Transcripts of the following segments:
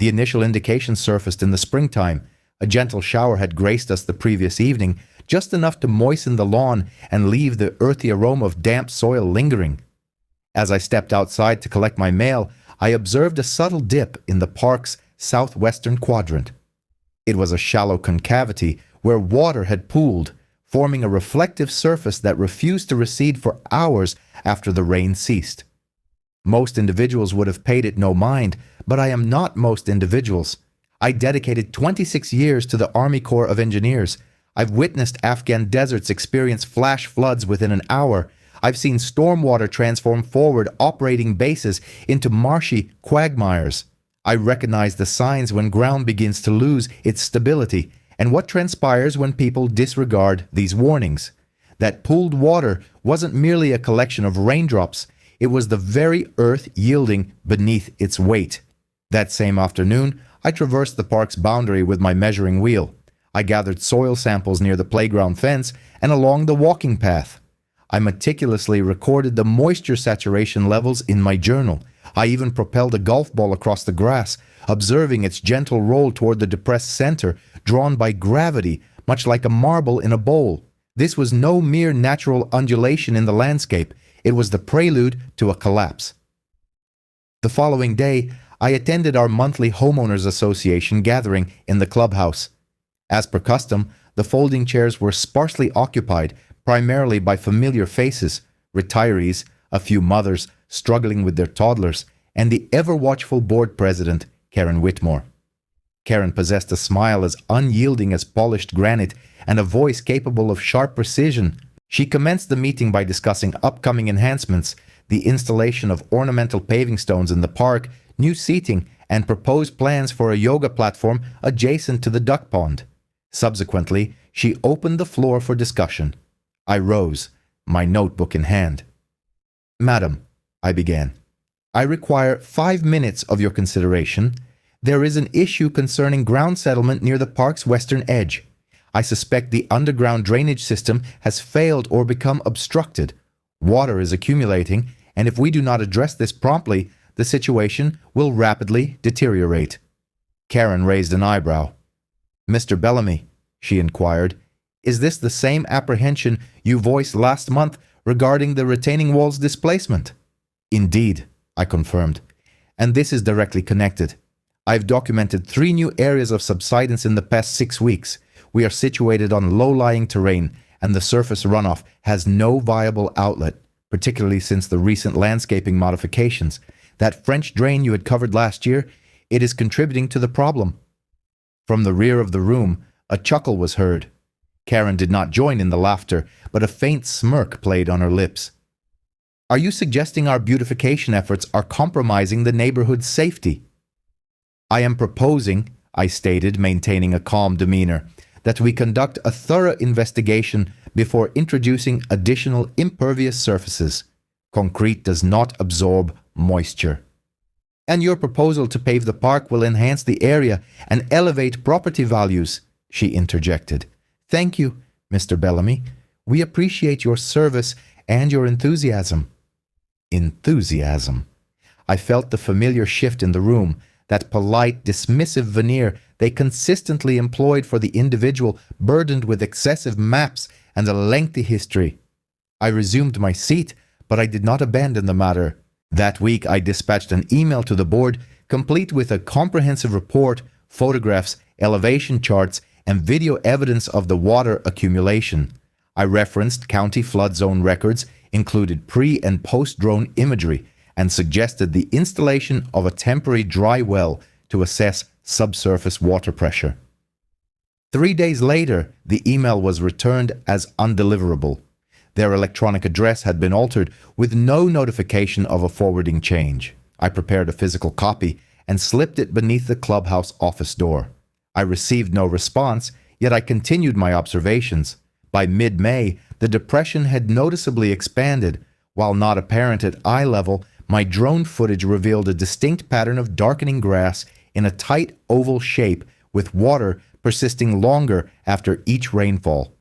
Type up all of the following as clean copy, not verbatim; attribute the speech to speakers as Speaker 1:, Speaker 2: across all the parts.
Speaker 1: The initial indication surfaced in the springtime. A gentle shower had graced us the previous evening, just enough to moisten the lawn and leave the earthy aroma of damp soil lingering. As I stepped outside to collect my mail, I observed a subtle dip in the park's southwestern quadrant. It was a shallow concavity where water had pooled, forming a reflective surface that refused to recede for hours after the rain ceased. Most individuals would have paid it no mind, but I am not most individuals. I dedicated 26 years to the Army Corps of Engineers. I've witnessed Afghan deserts experience flash floods within an hour. I've seen stormwater transform forward operating bases into marshy quagmires. I recognize the signs when ground begins to lose its stability and what transpires when people disregard these warnings. That pooled water wasn't merely a collection of raindrops. It was the very earth yielding beneath its weight. That same afternoon, I traversed the park's boundary with my measuring wheel. I gathered soil samples near the playground fence and along the walking path. I meticulously recorded the moisture saturation levels in my journal. I even propelled a golf ball across the grass, observing its gentle roll toward the depressed center, drawn by gravity, much like a marble in a bowl. This was no mere natural undulation in the landscape. It was the prelude to a collapse. The following day, I attended our monthly homeowners association gathering in the clubhouse. As per custom, the folding chairs were sparsely occupied, primarily by familiar faces, retirees, a few mothers struggling with their toddlers, and the ever-watchful board president, Karen Whitmore. Karen possessed a smile as unyielding as polished granite and a voice capable of sharp precision. She commenced the meeting by discussing upcoming enhancements, the installation of ornamental paving stones in the park, new seating, and proposed plans for a yoga platform adjacent to the duck pond. Subsequently, she opened the floor for discussion. I rose, my notebook in hand. "Madam," I began, "I require 5 minutes of your consideration. There is an issue concerning ground settlement near the park's western edge. I suspect the underground drainage system has failed or become obstructed. Water is accumulating, and if we do not address this promptly, the situation will rapidly deteriorate." Karen raised an eyebrow. "Mr. Bellamy," she inquired, "is this the same apprehension you voiced last month regarding the retaining wall's displacement?" "Indeed," I confirmed, "and this is directly connected. I've documented 3 new areas of subsidence in the past 6 weeks. We are situated on low-lying terrain, and the surface runoff has no viable outlet, particularly since the recent landscaping modifications. That French drain you had covered last year, it is contributing to the problem." From the rear of the room, a chuckle was heard. Karen did not join in the laughter, but a faint smirk played on her lips. "Are you suggesting our beautification efforts are compromising the neighborhood's safety?" "I am proposing," I stated, maintaining a calm demeanor, "that we conduct a thorough investigation before introducing additional impervious surfaces. Concrete does not absorb moisture." "And your proposal to pave the park will enhance the area and elevate property values," she interjected. "Thank you, Mr. Bellamy. We appreciate your service and your enthusiasm." Enthusiasm. I felt the familiar shift in the room, that polite, dismissive veneer they consistently employed for the individual burdened with excessive maps and a lengthy history. I resumed my seat, but I did not abandon the matter. That week I dispatched an email to the board, complete with a comprehensive report, photographs, elevation charts, and video evidence of the water accumulation. I referenced county flood zone records, included pre- and post-drone imagery, and suggested the installation of a temporary dry well to assess subsurface water pressure. 3 days later, the email was returned as undeliverable. Their electronic address had been altered with no notification of a forwarding change. I prepared a physical copy and slipped it beneath the clubhouse office door. I received no response, yet I continued my observations. By mid-May, the depression had noticeably expanded. While not apparent at eye level, my drone footage revealed a distinct pattern of darkening grass in a tight oval shape, with water persisting longer after each rainfall.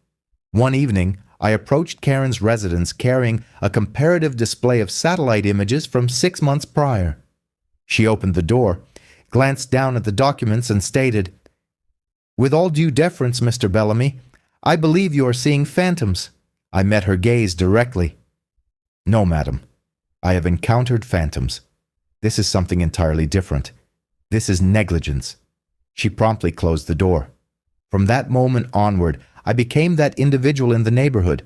Speaker 1: One evening, I approached Karen's residence carrying a comparative display of satellite images from 6 months prior. She opened the door, glanced down at the documents and stated, "With all due deference, Mr. Bellamy, I believe you are seeing phantoms." I met her gaze directly. "No, madam. I have encountered phantoms. This is something entirely different. This is negligence." She promptly closed the door. From that moment onward, I became that individual in the neighborhood,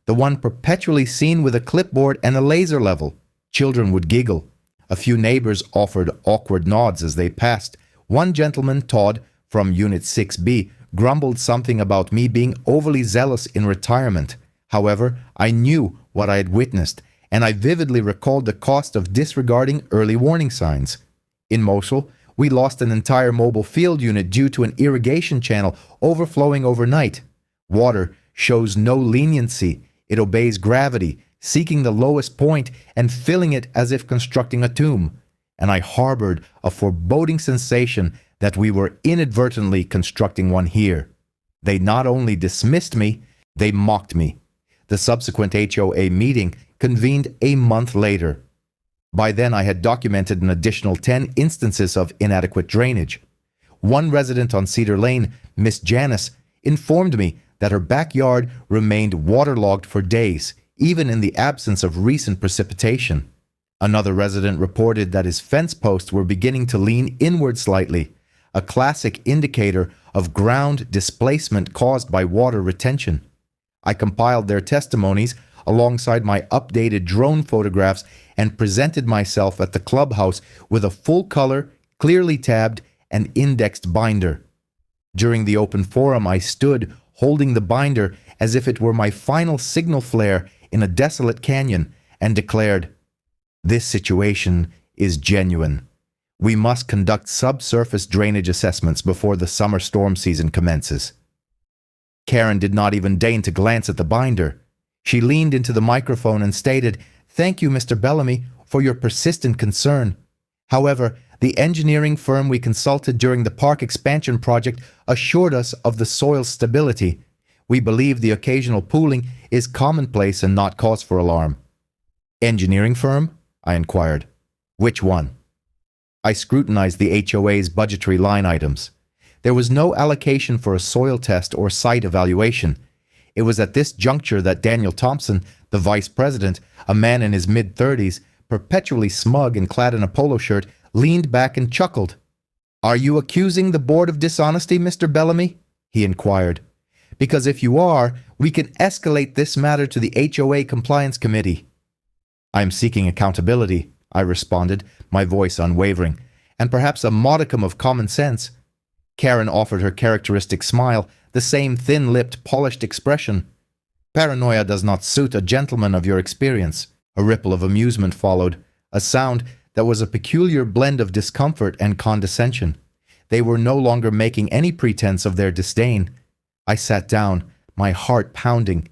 Speaker 1: the one perpetually seen with a clipboard and a laser level. Children would giggle. A few neighbors offered awkward nods as they passed. One gentleman, Todd, from Unit 6B, grumbled something about me being overly zealous in retirement. However, I knew what I had witnessed, and I vividly recalled the cost of disregarding early warning signs. In Mosul, we lost an entire mobile field unit due to an irrigation channel overflowing overnight. Water shows no leniency. It obeys gravity, seeking the lowest point and filling it as if constructing a tomb. And I harbored a foreboding sensation that we were inadvertently constructing one here. They not only dismissed me, they mocked me. The subsequent HOA meeting convened a month later. By then, I had documented an additional 10 instances of inadequate drainage. One resident on Cedar Lane, Miss Janice, informed me that her backyard remained waterlogged for days, even in the absence of recent precipitation. Another resident reported that his fence posts were beginning to lean inward slightly, a classic indicator of ground displacement caused by water retention. I compiled their testimonies alongside my updated drone photographs and presented myself at the clubhouse with a full-color, clearly tabbed, and indexed binder. During the open forum, I stood holding the binder as if it were my final signal flare in a desolate canyon and declared, "This situation is genuine. We must conduct subsurface drainage assessments before the summer storm season commences." Karen did not even deign to glance at the binder. She leaned into the microphone and stated, "Thank you, Mr. Bellamy, for your persistent concern. However, the engineering firm we consulted during the park expansion project assured us of the soil's stability. We believe the occasional pooling is commonplace and not cause for alarm." "Engineering firm?" I inquired. "Which one?" I scrutinized the HOA's budgetary line items. There was no allocation for a soil test or site evaluation. It was at this juncture that Daniel Thompson, the vice president, a man in his mid-30s, perpetually smug and clad in a polo shirt, leaned back and chuckled. "Are you accusing the board of dishonesty, Mr. Bellamy?" he inquired. "Because if you are, we can escalate this matter to the HOA Compliance Committee." "I am seeking accountability," I responded, my voice unwavering, "and perhaps a modicum of common sense." Karen offered her characteristic smile, the same thin-lipped, polished expression. "Paranoia does not suit a gentleman of your experience." A ripple of amusement followed, a sound that was a peculiar blend of discomfort and condescension. They were no longer making any pretense of their disdain. I sat down, my heart pounding.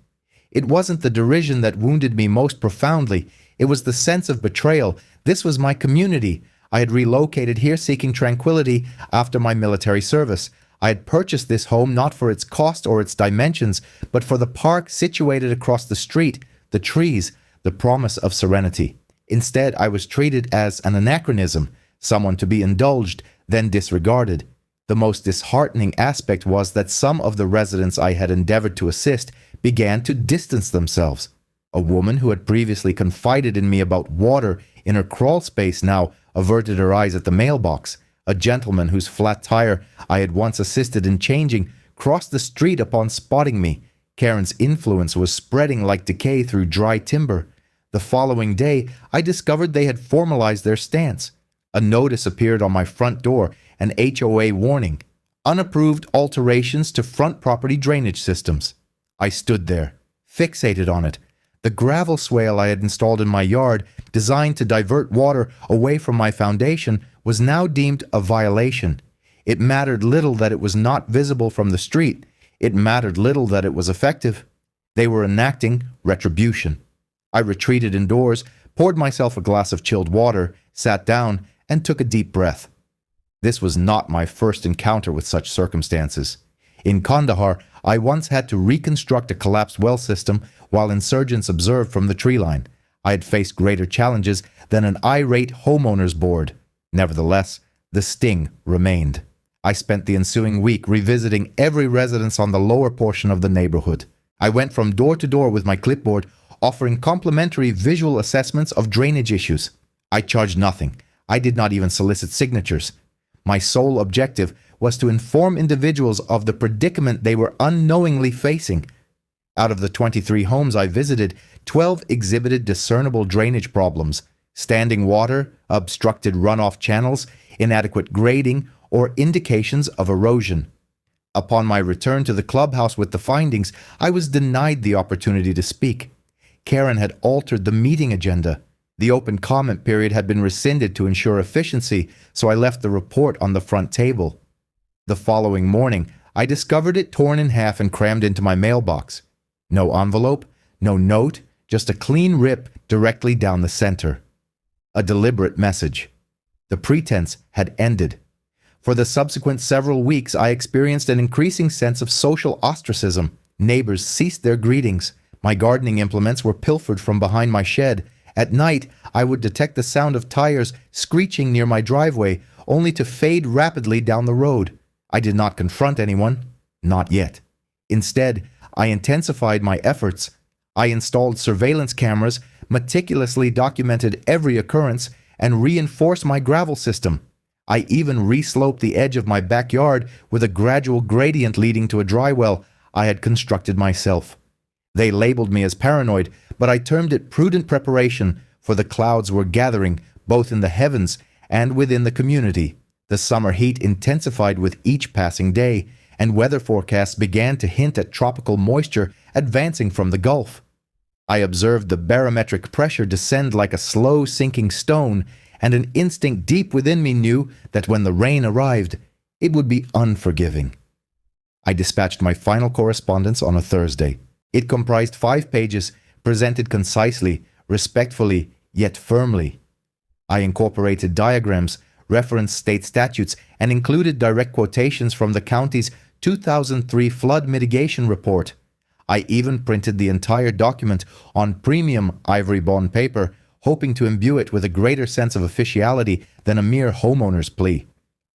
Speaker 1: It wasn't the derision that wounded me most profoundly. It was the sense of betrayal. This was my community. I had relocated here seeking tranquility after my military service. I had purchased this home not for its cost or its dimensions, but for the park situated across the street, the trees, the promise of serenity. Instead, I was treated as an anachronism, someone to be indulged, then disregarded. The most disheartening aspect was that some of the residents I had endeavored to assist began to distance themselves. A woman who had previously confided in me about water in her crawl space now averted her eyes at the mailbox. A gentleman whose flat tire I had once assisted in changing crossed the street upon spotting me. Karen's influence was spreading like decay through dry timber. The following day, I discovered they had formalized their stance. A notice appeared on my front door, an HOA warning. Unapproved alterations to front property drainage systems. I stood there, fixated on it. The gravel swale I had installed in my yard, designed to divert water away from my foundation, was now deemed a violation. It mattered little that it was not visible from the street. It mattered little that it was effective. They were enacting retribution. I retreated indoors, poured myself a glass of chilled water, sat down, and took a deep breath. This was not my first encounter with such circumstances. In Kandahar, I once had to reconstruct a collapsed well system while insurgents observed from the tree line. I had faced greater challenges than an irate homeowners board. Nevertheless, The sting remained. I spent the ensuing week revisiting every residence on the lower portion of the neighborhood. I went from door to door with my clipboard, offering complimentary visual assessments of drainage issues. I charged nothing. I did not even solicit signatures. My sole objective was to inform individuals of the predicament they were unknowingly facing. Out of the 23 homes I visited, 12 exhibited discernible drainage problems: standing water, obstructed runoff channels, inadequate grading, or indications of erosion. Upon my return to the clubhouse with the findings, I was denied the opportunity to speak. Karen had altered the meeting agenda. The open comment period had been rescinded to ensure efficiency, so I left the report on the front table. The following morning, I discovered it torn in half and crammed into my mailbox. No envelope, no note, just a clean rip directly down the center. A deliberate message. The pretense had ended. For the subsequent several weeks, I experienced an increasing sense of social ostracism. Neighbors ceased their greetings. My gardening implements were pilfered from behind my shed. At night, I would detect the sound of tires screeching near my driveway, only to fade rapidly down the road. I did not confront anyone. Not yet. Instead, I intensified my efforts. I installed surveillance cameras, meticulously documented every occurrence, and reinforced my gravel system. I even resloped the edge of my backyard with a gradual gradient leading to a dry well I had constructed myself. They labeled me as paranoid, but I termed it prudent preparation, for the clouds were gathering both in the heavens and within the community. The summer heat intensified with each passing day, and weather forecasts began to hint at tropical moisture advancing from the Gulf. I observed the barometric pressure descend like a slow sinking stone, and an instinct deep within me knew that when the rain arrived, it would be unforgiving. I dispatched my final correspondence on a Thursday. It comprised 5 pages, presented concisely, respectfully, yet firmly. I incorporated diagrams, referenced state statutes, and included direct quotations from the county's 2003 flood mitigation report. I even printed the entire document on premium ivory bond paper, hoping to imbue it with a greater sense of officiality than a mere homeowner's plea.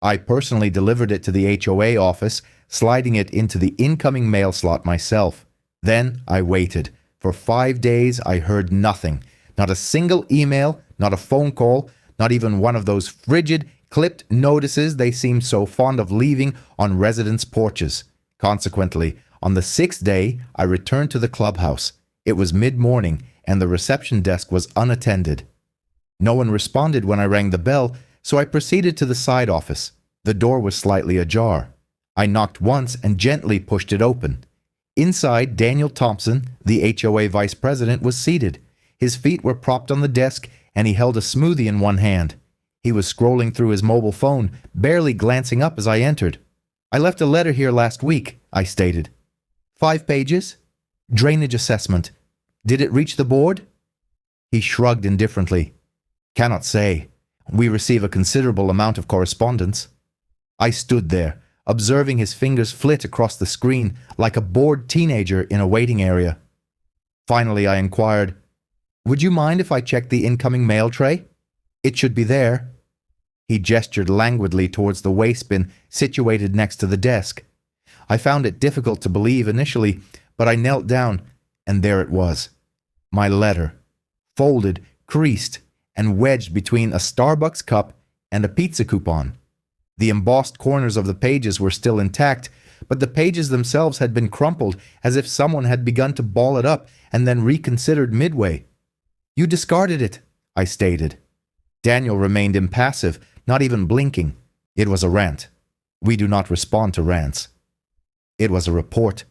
Speaker 1: I personally delivered it to the HOA office, sliding it into the incoming mail slot myself. Then I waited. For 5 days I heard nothing. Not a single email, not a phone call, not even one of those frigid, clipped notices they seemed so fond of leaving on residents' porches. Consequently, on the 6th day, I returned to the clubhouse. It was mid-morning, and the reception desk was unattended. No one responded when I rang the bell, so I proceeded to the side office. The door was slightly ajar. I knocked once and gently pushed it open. Inside, Daniel Thompson, the HOA vice president, was seated. His feet were propped on the desk, and he held a smoothie in one hand. He was scrolling through his mobile phone, barely glancing up as I entered. "I left a letter here last week," I stated. 5 pages? Drainage assessment. Did it reach the board? He shrugged indifferently. "Cannot say. We receive a considerable amount of correspondence." I stood there, observing his fingers flit across the screen like a bored teenager in a waiting area. Finally, I inquired, "Would you mind if I checked the incoming mail tray? It should be there." He gestured languidly towards the waste bin situated next to the desk. I found it difficult to believe initially, but I knelt down, and there it was. My letter, folded, creased, and wedged between a Starbucks cup and a pizza coupon. The embossed corners of the pages were still intact, but the pages themselves had been crumpled as if someone had begun to ball it up and then reconsidered midway. "You discarded it," I stated. Daniel remained impassive, not even blinking. It was a rant. We do not respond to rants. "It was a report,"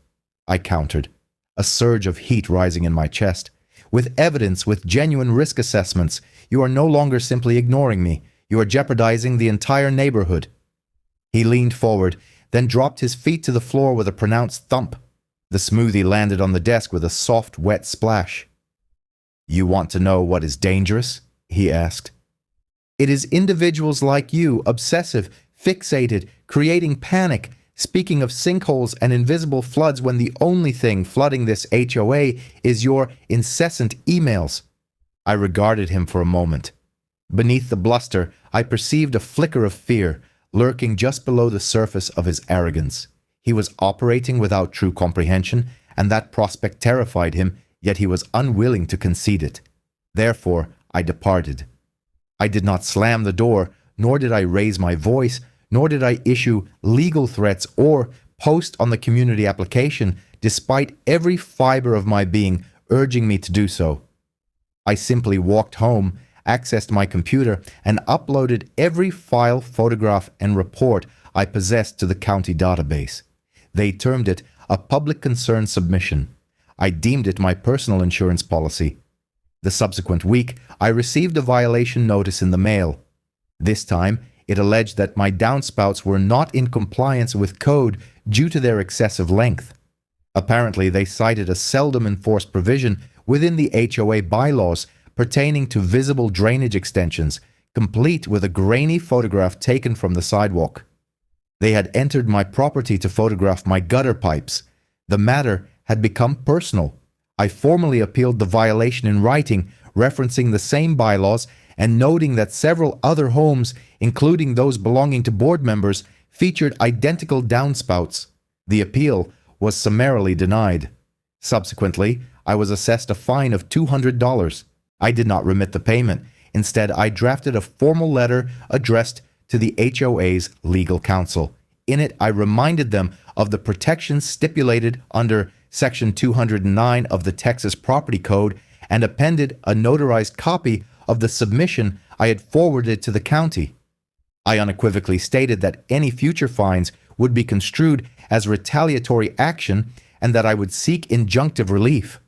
Speaker 1: I countered, a surge of heat rising in my chest. "With evidence, with genuine risk assessments. You are no longer simply ignoring me. You are jeopardizing the entire neighborhood." He leaned forward, then dropped his feet to the floor with a pronounced thump. The smoothie landed on the desk with a soft, wet splash. "You want to know what is dangerous?" he asked. "It is individuals like you, obsessive, fixated, creating panic, speaking of sinkholes and invisible floods when the only thing flooding this HOA is your incessant emails." I regarded him for a moment. Beneath the bluster, I perceived a flicker of fear lurking just below the surface of his arrogance. He was operating without true comprehension, and that prospect terrified him, yet he was unwilling to concede it. Therefore, I departed. I did not slam the door, nor did I raise my voice, nor did I issue legal threats or post on the community application, despite every fiber of my being urging me to do so. I simply walked home, accessed my computer, and uploaded every file, photograph, and report I possessed to the county database. They termed it a public concern submission. I deemed it my personal insurance policy. The subsequent week, I received a violation notice in the mail. This time, it alleged that my downspouts were not in compliance with code due to their excessive length. Apparently, they cited a seldom enforced provision within the HOA bylaws pertaining to visible drainage extensions, complete with a grainy photograph taken from the sidewalk. They had entered my property to photograph my gutter pipes. The matter had become personal. I formally appealed the violation in writing, referencing the same bylaws and noting that several other homes, including those belonging to board members, featured identical downspouts. The appeal was summarily denied. Subsequently, I was assessed a fine of $200. I did not remit the payment. Instead, I drafted a formal letter addressed to the HOA's legal counsel. In it, I reminded them of the protections stipulated under Section 209 of the Texas Property Code and appended a notarized copy of the submission I had forwarded to the county. I unequivocally stated that any future fines would be construed as retaliatory action and that I would seek injunctive relief.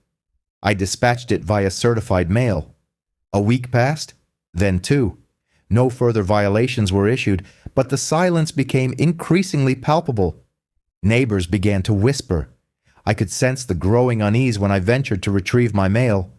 Speaker 1: I dispatched it via certified mail. A week passed, then two. No further violations were issued, but the silence became increasingly palpable. Neighbors began to whisper. I could sense the growing unease when I ventured to retrieve my mail.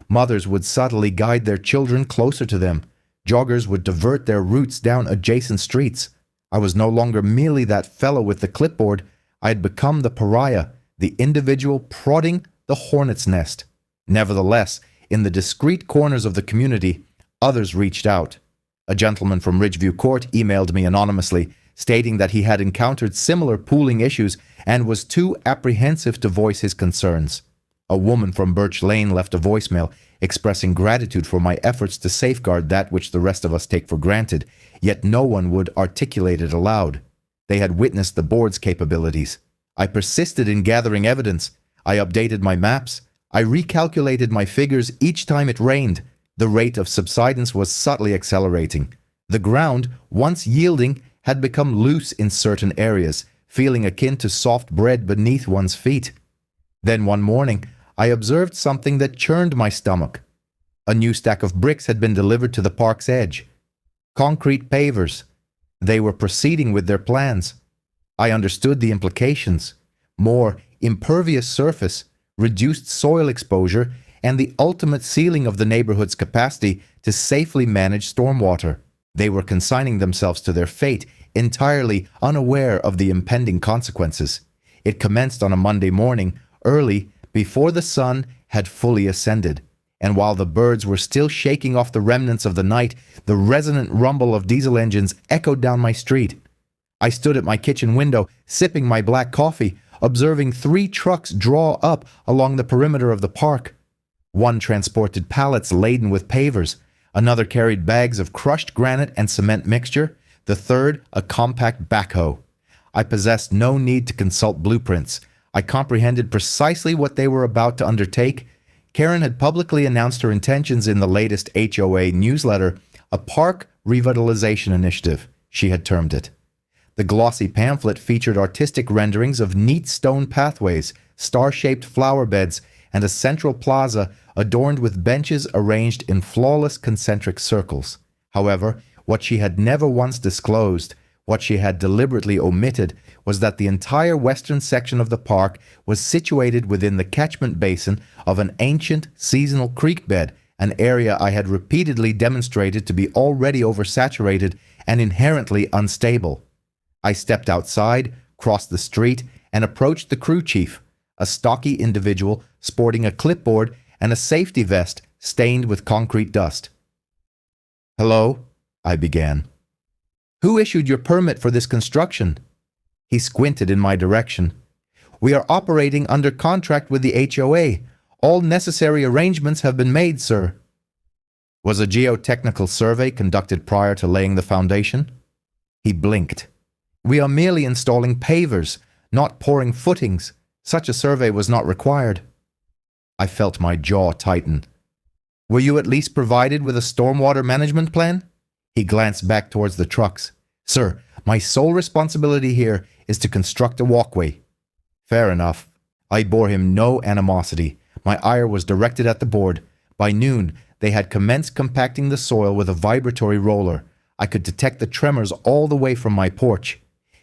Speaker 1: Mothers would subtly guide their children closer to them. Joggers would divert their routes down adjacent streets. I was no longer merely that fellow with the clipboard. I had become the pariah, the individual prodding the hornet's nest. Nevertheless, in the discreet corners of the community, others reached out. A gentleman from Ridgeview Court emailed me anonymously, stating that he had encountered similar pooling issues and was too apprehensive to voice his concerns. A woman from Birch Lane left a voicemail expressing gratitude for my efforts to safeguard that which the rest of us take for granted, yet no one would articulate it aloud. They had witnessed the board's capabilities. I persisted in gathering evidence. I updated my maps. I recalculated my figures each time it rained. The rate of subsidence was subtly accelerating. The ground, once yielding, had become loose in certain areas, feeling akin to soft bread beneath one's feet. Then one morning, I observed something that churned my stomach. A new stack of bricks had been delivered to the park's edge. Concrete pavers. They were proceeding with their plans. I understood the implications. More impervious surface, reduced soil exposure, and the ultimate sealing of the neighborhood's capacity to safely manage stormwater. They were consigning themselves to their fate, entirely unaware of the impending consequences. It commenced on a Monday morning, early, before the sun had fully ascended, and while the birds were still shaking off the remnants of the night, the resonant rumble of diesel engines echoed down my street. I stood at my kitchen window, sipping my black coffee, observing 3 trucks draw up along the perimeter of the park. One transported pallets laden with pavers, another carried bags of crushed granite and cement mixture, the third a compact backhoe. I possessed no need to consult blueprints. I comprehended precisely what they were about to undertake. Karen had publicly announced her intentions in the latest HOA newsletter, a park revitalization initiative, she had termed it. The glossy pamphlet featured artistic renderings of neat stone pathways, star-shaped flower beds, and a central plaza adorned with benches arranged in flawless concentric circles. However, what she had never once disclosed, what she had deliberately omitted, was that the entire western section of the park was situated within the catchment basin of an ancient seasonal creek bed, an area I had repeatedly demonstrated to be already oversaturated and inherently unstable. I stepped outside, crossed the street, and approached the crew chief, a stocky individual sporting a clipboard and a safety vest stained with concrete dust. "Hello?" I began. "Who issued your permit for this construction?" He squinted in my direction. "We are operating under contract with the HOA. All necessary arrangements have been made, sir." "Was a geotechnical survey conducted prior to laying the foundation?" He blinked. "We are merely installing pavers, not pouring footings. Such a survey was not required." I felt my jaw tighten. "Were you at least provided with a stormwater management plan?" He glanced back towards the trucks. "Sir, my sole responsibility here is to construct a walkway." Fair enough. I bore him no animosity. My ire was directed at the board. By noon, they had commenced compacting the soil with a vibratory roller. I could detect the tremors all the way from my porch.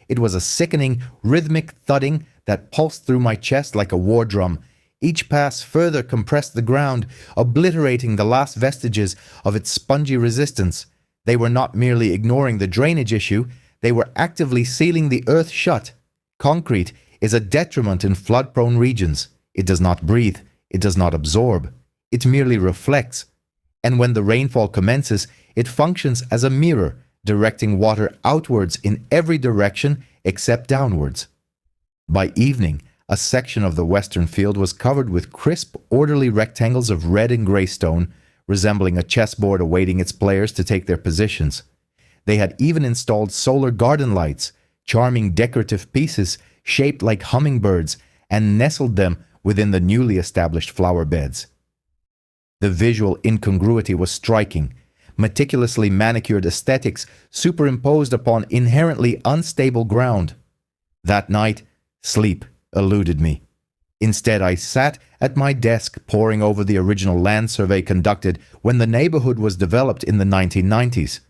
Speaker 1: It was a sickening, rhythmic thudding that pulsed through my chest like a war drum. Each pass further compressed the ground, obliterating the last vestiges of its spongy resistance. They were not merely ignoring the drainage issue, they were actively sealing the earth shut. Concrete is a detriment in flood-prone regions. It does not breathe, it does not absorb, it merely reflects. And when the rainfall commences, it functions as a mirror, directing water outwards in every direction except downwards. By evening, a section of the western field was covered with crisp, orderly rectangles of red and gray stone, resembling a chessboard awaiting its players to take their positions. They had even installed solar garden lights, charming decorative pieces shaped like hummingbirds, and nestled them within the newly established flower beds. The visual incongruity was striking. Meticulously manicured aesthetics superimposed upon inherently unstable ground. That night, sleep eluded me. Instead, I sat at my desk poring over the original land survey conducted when the neighborhood was developed in the 1990s.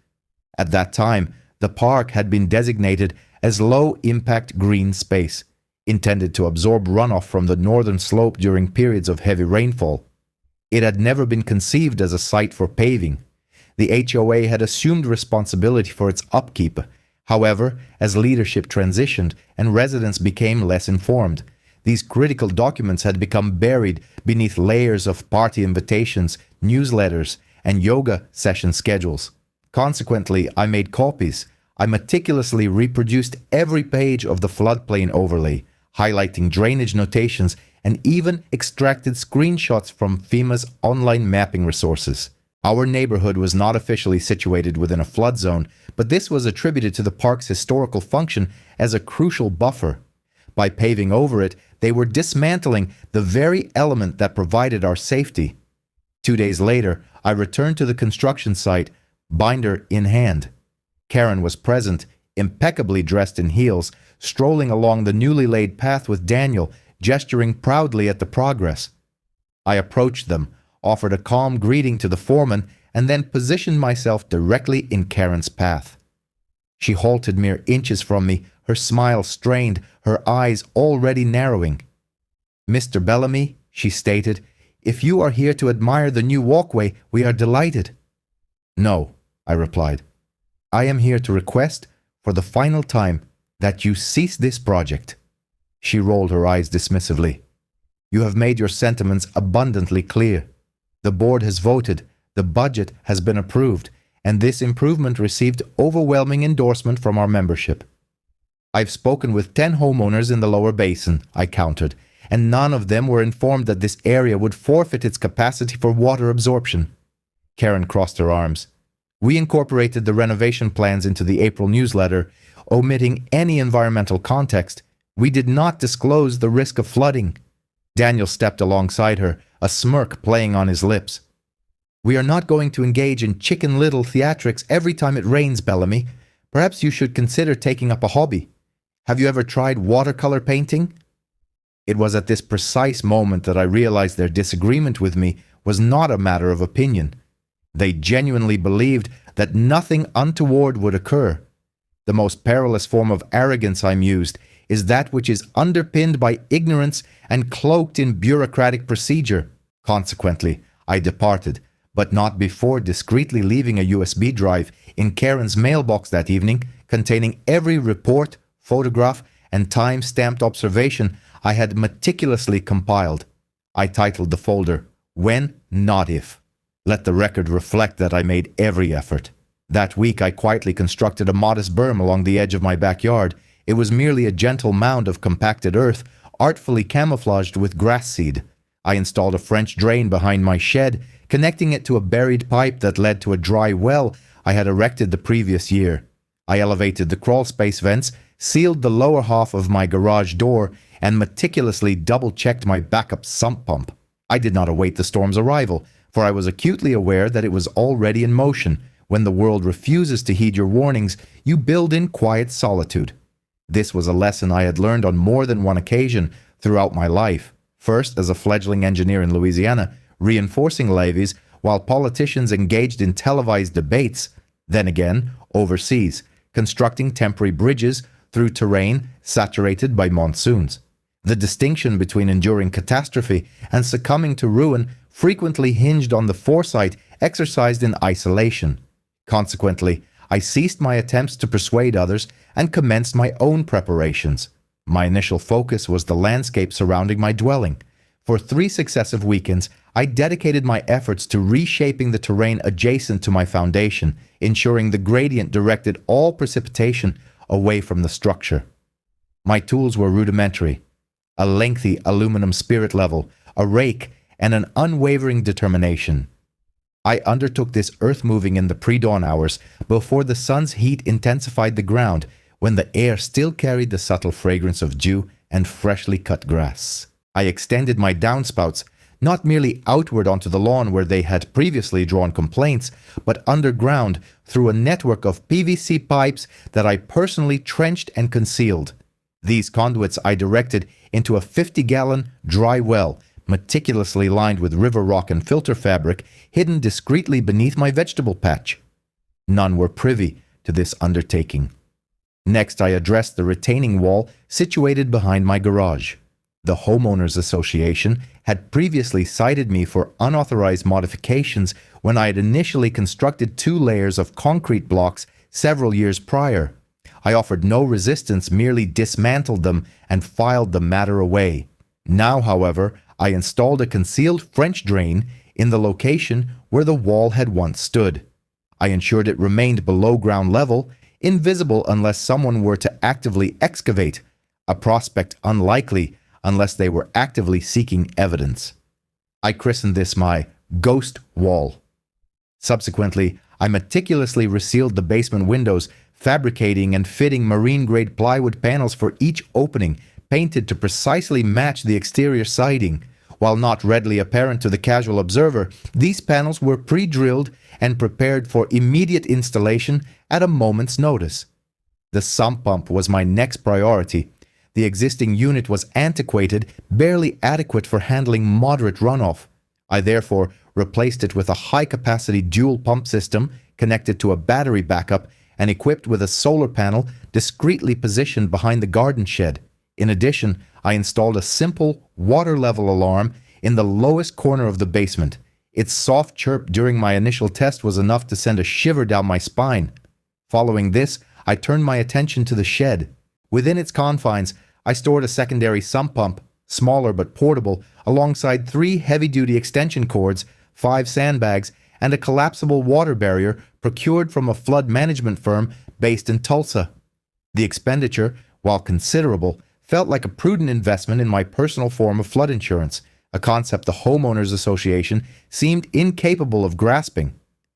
Speaker 1: At that time, the park had been designated as low-impact green space, intended to absorb runoff from the northern slope during periods of heavy rainfall. It had never been conceived as a site for paving. The HOA had assumed responsibility for its upkeep. However, as leadership transitioned and residents became less informed, these critical documents had become buried beneath layers of party invitations, newsletters, and yoga session schedules. Consequently, I made copies. I meticulously reproduced every page of the floodplain overlay, highlighting drainage notations, and even extracted screenshots from FEMA's online mapping resources. Our neighborhood was not officially situated within a flood zone, but this was attributed to the park's historical function as a crucial buffer. By paving over it, they were dismantling the very element that provided our safety. 2 days later, I returned to the construction site, binder in hand. Karen was present, impeccably dressed in heels, strolling along the newly laid path with Daniel, gesturing proudly at the progress. I approached them, offered a calm greeting to the foreman, and then positioned myself directly in Karen's path. She halted mere inches from me, her smile strained, her eyes already narrowing. "Mr. Bellamy," she stated, "if you are here to admire the new walkway, we are delighted." "No," I replied. "I am here to request, for the final time, that you cease this project." She rolled her eyes dismissively. "You have made your sentiments abundantly clear. The board has voted, the budget has been approved, and this improvement received overwhelming endorsement from our membership." "I've spoken with 10 homeowners in the lower basin," I countered, "and none of them were informed that this area would forfeit its capacity for water absorption." Karen crossed her arms. "We incorporated the renovation plans into the April newsletter, omitting any environmental context. We did not disclose the risk of flooding." Daniel stepped alongside her, a smirk playing on his lips. "We are not going to engage in Chicken Little theatrics every time it rains, Bellamy. Perhaps you should consider taking up a hobby. Have you ever tried watercolor painting?" It was at this precise moment that I realized their disagreement with me was not a matter of opinion. They genuinely believed that nothing untoward would occur. The most perilous form of arrogance, I mused, is that which is underpinned by ignorance and cloaked in bureaucratic procedure. Consequently, I departed, but not before discreetly leaving a USB drive in Karen's mailbox that evening, containing every report, photograph, and time-stamped observation I had meticulously compiled. I titled the folder, "When, Not If." Let the record reflect that I made every effort. That week I quietly constructed a modest berm along the edge of my backyard. It was merely a gentle mound of compacted earth, artfully camouflaged with grass seed. I installed a French drain behind my shed, connecting it to a buried pipe that led to a dry well I had erected the previous year. I elevated the crawlspace vents, sealed the lower half of my garage door, and meticulously double-checked my backup sump pump. I did not await the storm's arrival, for I was acutely aware that it was already in motion. When the world refuses to heed your warnings, you build in quiet solitude. This was a lesson I had learned on more than one occasion throughout my life. First, as a fledgling engineer in Louisiana, reinforcing levees while politicians engaged in televised debates. Then again, overseas, constructing temporary bridges through terrain saturated by monsoons. The distinction between enduring catastrophe and succumbing to ruin frequently hinged on the foresight exercised in isolation. Consequently, I ceased my attempts to persuade others and commenced my own preparations. My initial focus was the landscape surrounding my dwelling. For 3 successive weekends, I dedicated my efforts to reshaping the terrain adjacent to my foundation, ensuring the gradient directed all precipitation away from the structure. My tools were rudimentary: a lengthy aluminum spirit level, a rake, and an unwavering determination. I undertook this earth moving in the pre-dawn hours, before the sun's heat intensified the ground, when the air still carried the subtle fragrance of dew and freshly cut grass. I extended my downspouts, not merely outward onto the lawn where they had previously drawn complaints, but underground through a network of PVC pipes that I personally trenched and concealed. These conduits I directed into a 50-gallon dry well, meticulously lined with river rock and filter fabric, hidden discreetly beneath my vegetable patch. None were privy to this undertaking. Next, I addressed the retaining wall situated behind my garage. The Homeowners Association had previously cited me for unauthorized modifications when I had initially constructed 2 layers of concrete blocks several years prior. I offered no resistance, merely dismantled them and filed the matter away. Now, however, I installed a concealed French drain in the location where the wall had once stood. I ensured it remained below ground level, invisible unless someone were to actively excavate, a prospect unlikely unless they were actively seeking evidence. I christened this my ghost wall. Subsequently, I meticulously resealed the basement windows, fabricating and fitting marine-grade plywood panels for each opening, painted to precisely match the exterior siding. While not readily apparent to the casual observer, these panels were pre-drilled and prepared for immediate installation at a moment's notice. The sump pump was my next priority. The existing unit was antiquated, barely adequate for handling moderate runoff. I therefore replaced it with a high-capacity dual pump system connected to a battery backup and equipped with a solar panel discreetly positioned behind the garden shed. In addition, I installed a simple water level alarm in the lowest corner of the basement. Its soft chirp during my initial test was enough to send a shiver down my spine. Following this, I turned my attention to the shed. Within its confines, I stored a secondary sump pump, smaller but portable, alongside 3 heavy-duty extension cords, 5 sandbags, and a collapsible water barrier procured from a flood management firm based in Tulsa. The expenditure, while considerable, felt like a prudent investment in my personal form of flood insurance, a concept the Homeowners Association seemed incapable of grasping.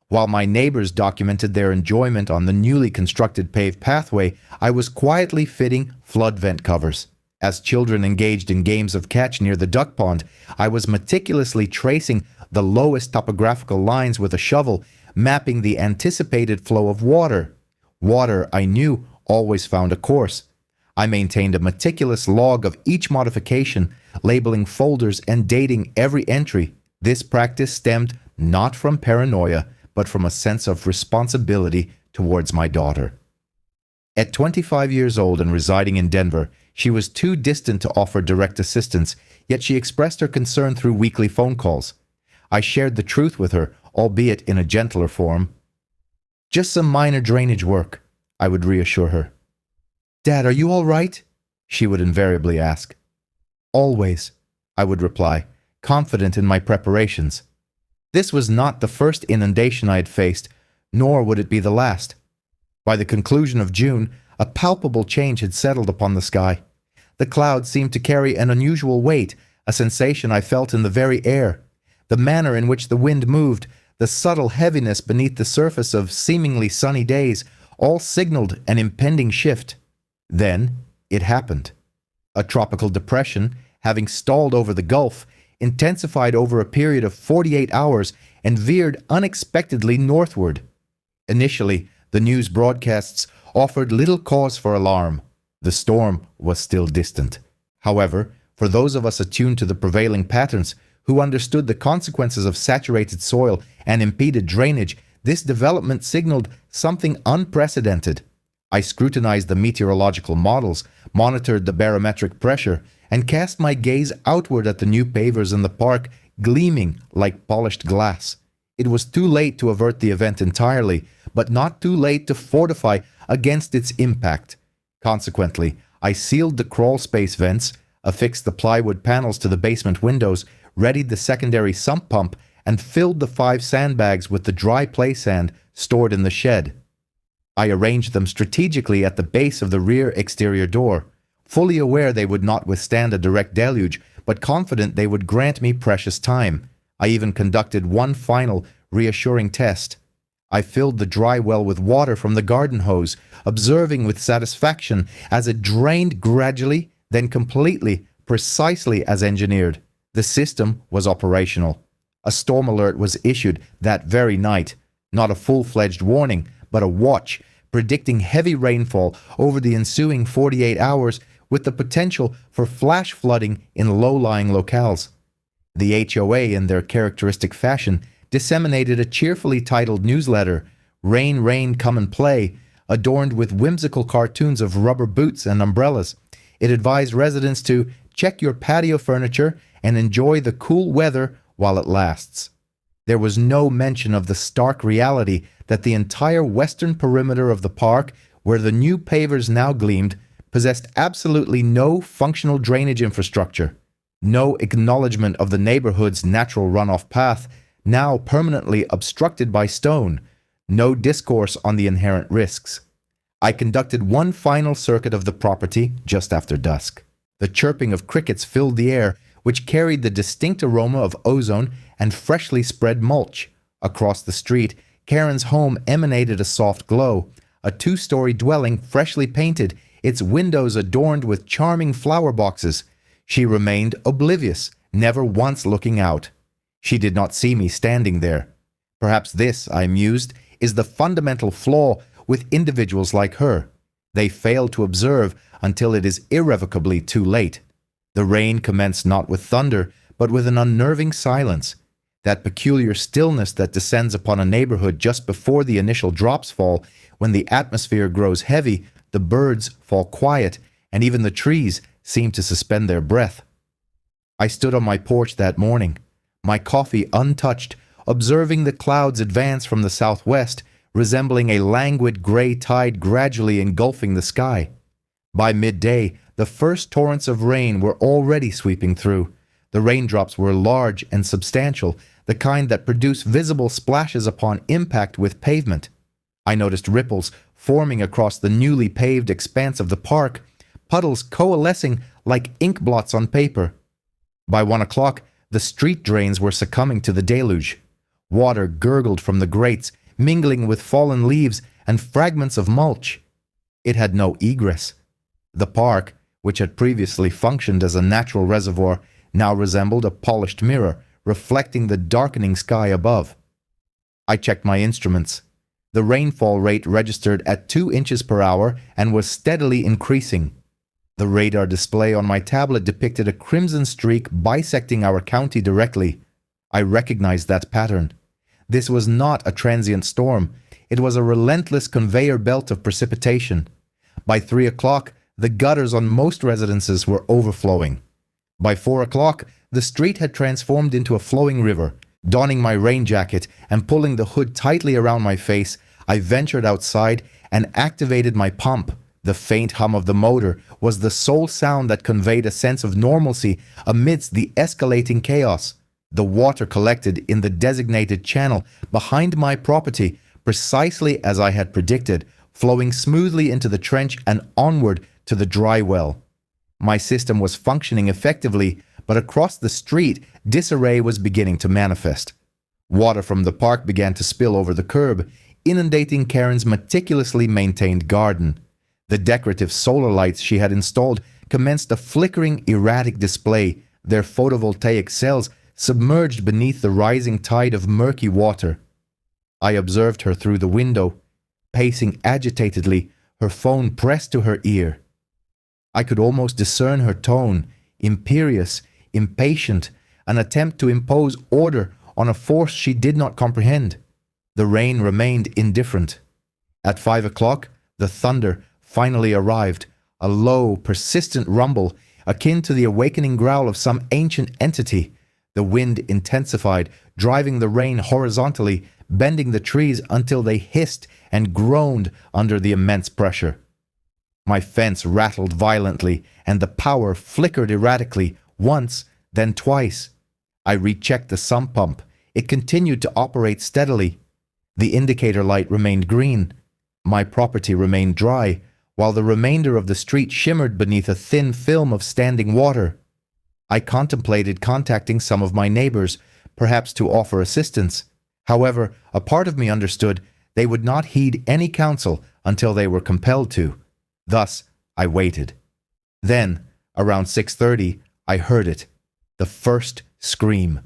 Speaker 1: While my neighbors documented their enjoyment on the newly constructed paved pathway, I was quietly fitting flood vent covers. As children engaged in games of catch near the duck pond, I was meticulously tracing the lowest topographical lines with a shovel, mapping the anticipated flow of water. Water, I knew, always found a course. I maintained a meticulous log of each modification, labeling folders and dating every entry. This practice stemmed not from paranoia, but from a sense of responsibility towards my daughter. At 25 years old and residing in Denver, she was too distant to offer direct assistance, yet she expressed her concern through weekly phone calls. I shared the truth with her, albeit in a gentler form. "Just some minor drainage work," I would reassure her. "Dad, are you all right?" she would invariably ask. "Always," I would reply, confident in my preparations. This was not the first inundation I had faced, nor would it be the last. By the conclusion of June, a palpable change had settled upon the sky. The clouds seemed to carry an unusual weight, a sensation I felt in the very air. The manner in which the wind moved, the subtle heaviness beneath the surface of seemingly sunny days, all signaled an impending shift. Then it happened. A tropical depression, having stalled over the Gulf, intensified over a period of 48 hours and veered unexpectedly northward. Initially, the news broadcasts offered little cause for alarm. The storm was still distant. However, for those of us attuned to the prevailing patterns, who understood the consequences of saturated soil and impeded drainage, this development signaled something unprecedented. I scrutinized the meteorological models, monitored the barometric pressure, and cast my gaze outward at the new pavers in the park, gleaming like polished glass. It was too late to avert the event entirely, but not too late to fortify against its impact. Consequently, I sealed the crawl space vents, affixed the plywood panels to the basement windows, readied the secondary sump pump, and filled the 5 sandbags with the dry play sand stored in the shed. I arranged them strategically at the base of the rear exterior door, fully aware they would not withstand a direct deluge, but confident they would grant me precious time. I even conducted one final, reassuring test. I filled the dry well with water from the garden hose, observing with satisfaction as it drained gradually, then completely, precisely as engineered. The system was operational. A storm alert was issued that very night. Not a full-fledged warning, but a watch, predicting heavy rainfall over the ensuing 48 hours with the potential for flash flooding in low-lying locales. The HOA, in their characteristic fashion, disseminated a cheerfully titled newsletter, Rain, Rain, Come and Play, adorned with whimsical cartoons of rubber boots and umbrellas. It advised residents to check your patio furniture and enjoy the cool weather while it lasts. There was no mention of the stark reality that the entire western perimeter of the park, where the new pavers now gleamed, possessed absolutely no functional drainage infrastructure, no acknowledgement of the neighborhood's natural runoff path, now permanently obstructed by stone, no discourse on the inherent risks. I conducted one final circuit of the property just after dusk. The chirping of crickets filled the air, which carried the distinct aroma of ozone and freshly spread mulch. Across the street, Karen's home emanated a soft glow, a 2-story dwelling freshly painted, its windows adorned with charming flower boxes. She remained oblivious, never once looking out. She did not see me standing there. Perhaps this, I mused, is the fundamental flaw with individuals like her. They fail to observe until it is irrevocably too late. The rain commenced not with thunder, but with an unnerving silence. That peculiar stillness that descends upon a neighborhood just before the initial drops fall, when the atmosphere grows heavy, the birds fall quiet, and even the trees seem to suspend their breath. I stood on my porch that morning, my coffee untouched, observing the clouds advance from the southwest, resembling a languid gray tide gradually engulfing the sky. By midday, the first torrents of rain were already sweeping through. The raindrops were large and substantial, the kind that produce visible splashes upon impact with pavement. I noticed ripples forming across the newly paved expanse of the park, puddles coalescing like ink blots on paper. By 1 o'clock, the street drains were succumbing to the deluge. Water gurgled from the grates, mingling with fallen leaves and fragments of mulch. It had no egress. The park, which had previously functioned as a natural reservoir, now resembled a polished mirror, reflecting the darkening sky above. I checked my instruments. The rainfall rate registered at 2 inches per hour and was steadily increasing. The radar display on my tablet depicted a crimson streak bisecting our county directly. I recognized that pattern. This was not a transient storm. It was a relentless conveyor belt of precipitation. By 3 o'clock, the gutters on most residences were overflowing. By 4 o'clock, the street had transformed into a flowing river. Donning my rain jacket and pulling the hood tightly around my face, I ventured outside and activated my pump. The faint hum of the motor was the sole sound that conveyed a sense of normalcy amidst the escalating chaos. The water collected in the designated channel behind my property precisely as I had predicted, flowing smoothly into the trench and onward to the dry well. My system was functioning effectively, but across the street, disarray was beginning to manifest. Water from the park began to spill over the curb, inundating Karen's meticulously maintained garden. The decorative solar lights she had installed commenced a flickering, erratic display, their photovoltaic cells submerged beneath the rising tide of murky water. I observed her through the window, pacing agitatedly, her phone pressed to her ear. I could almost discern her tone, imperious, impatient, an attempt to impose order on a force she did not comprehend. The rain remained indifferent. At 5 o'clock, the thunder finally arrived, a low, persistent rumble, akin to the awakening growl of some ancient entity. The wind intensified, driving the rain horizontally, bending the trees until they hissed and groaned under the immense pressure. My fence rattled violently, and the power flickered erratically, once, then twice. I rechecked the sump pump. It continued to operate steadily. The indicator light remained green. My property remained dry, while the remainder of the street shimmered beneath a thin film of standing water. I contemplated contacting some of my neighbors, perhaps to offer assistance. However, a part of me understood they would not heed any counsel until they were compelled to. Thus, I waited. Then, around 6:30, I heard it. The first scream.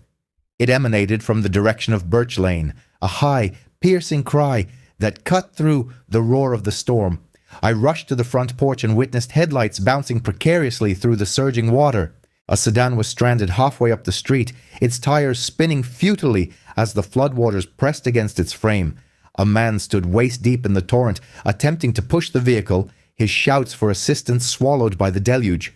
Speaker 1: It emanated from the direction of Birch Lane, a high, piercing cry that cut through the roar of the storm. I rushed to the front porch and witnessed headlights bouncing precariously through the surging water. A sedan was stranded halfway up the street, its tires spinning futilely as the floodwaters pressed against its frame. A man stood waist-deep in the torrent, attempting to push the vehicle, his shouts for assistance swallowed by the deluge.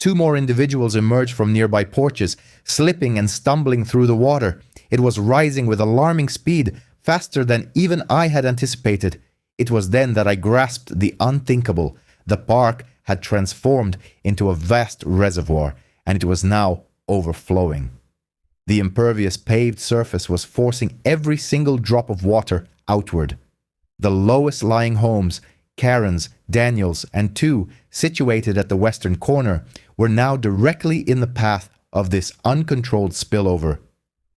Speaker 1: Two more individuals emerged from nearby porches, slipping and stumbling through the water. It was rising with alarming speed, faster than even I had anticipated. It was then that I grasped the unthinkable. The park had transformed into a vast reservoir, and it was now overflowing. The impervious paved surface was forcing every single drop of water outward. The lowest lying homes, Karen's, Daniel's, and two, situated at the western corner, were now directly in the path of this uncontrolled spillover.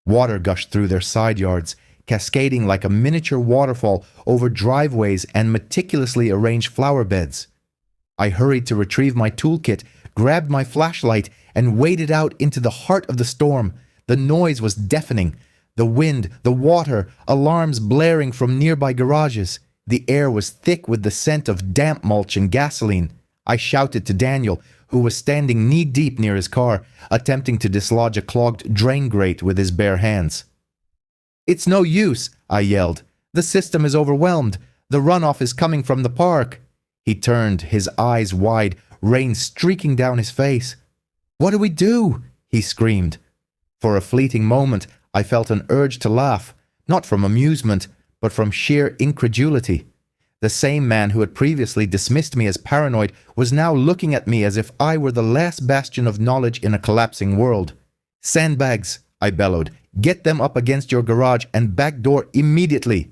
Speaker 1: Water gushed through their side yards, cascading like a miniature waterfall over driveways and meticulously arranged flower beds. I hurried to retrieve my toolkit, grabbed my flashlight, and waded out into the heart of the storm. The noise was deafening. The wind, the water, alarms blaring from nearby garages. The air was thick with the scent of damp mulch and gasoline. I shouted to Daniel, who was standing knee-deep near his car, attempting to dislodge a clogged drain grate with his bare hands. "It's no use," I yelled. "The system is overwhelmed. The runoff is coming from the park." He turned, his eyes wide, rain streaking down his face. "What do we do?" he screamed. For a fleeting moment, I felt an urge to laugh, not from amusement, but from sheer incredulity. The same man who had previously dismissed me as paranoid was now looking at me as if I were the last bastion of knowledge in a collapsing world. "Sandbags," I bellowed. "Get them up against your garage and back door immediately."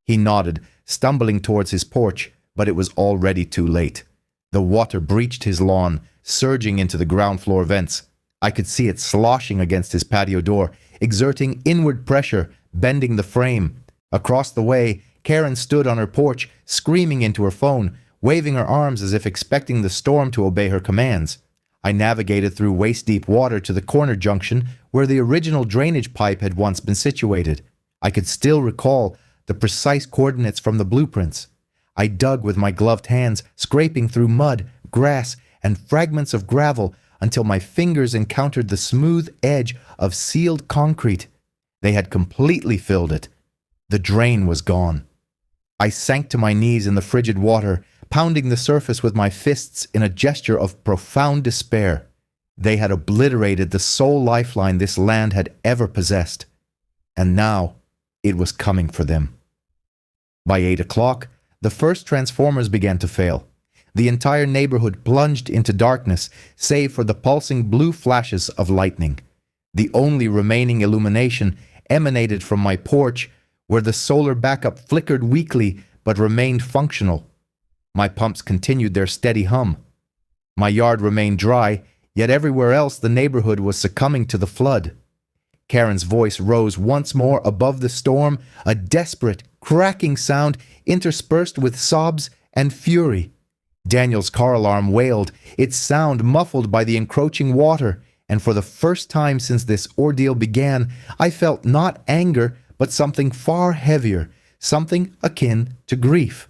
Speaker 1: He nodded, stumbling towards his porch, but it was already too late. The water breached his lawn, surging into the ground floor vents. I could see it sloshing against his patio door, exerting inward pressure, bending the frame. Across the way, Karen stood on her porch, screaming into her phone, waving her arms as if expecting the storm to obey her commands. I navigated through waist-deep water to the corner junction where the original drainage pipe had once been situated. I could still recall the precise coordinates from the blueprints. I dug with my gloved hands, scraping through mud, grass, and fragments of gravel until my fingers encountered the smooth edge of sealed concrete. They had completely filled it. The drain was gone. I sank to my knees in the frigid water, pounding the surface with my fists in a gesture of profound despair. They had obliterated the sole lifeline this land had ever possessed. And now it was coming for them. By 8 o'clock, the first transformers began to fail. The entire neighborhood plunged into darkness, save for the pulsing blue flashes of lightning. The only remaining illumination emanated from my porch, where the solar backup flickered weakly but remained functional. My pumps continued their steady hum. My yard remained dry, yet everywhere else the neighborhood was succumbing to the flood. Karen's voice rose once more above the storm, a desperate, cracking sound interspersed with sobs and fury. Daniel's car alarm wailed, its sound muffled by the encroaching water, and for the first time since this ordeal began, I felt not anger, but something far heavier, something akin to grief.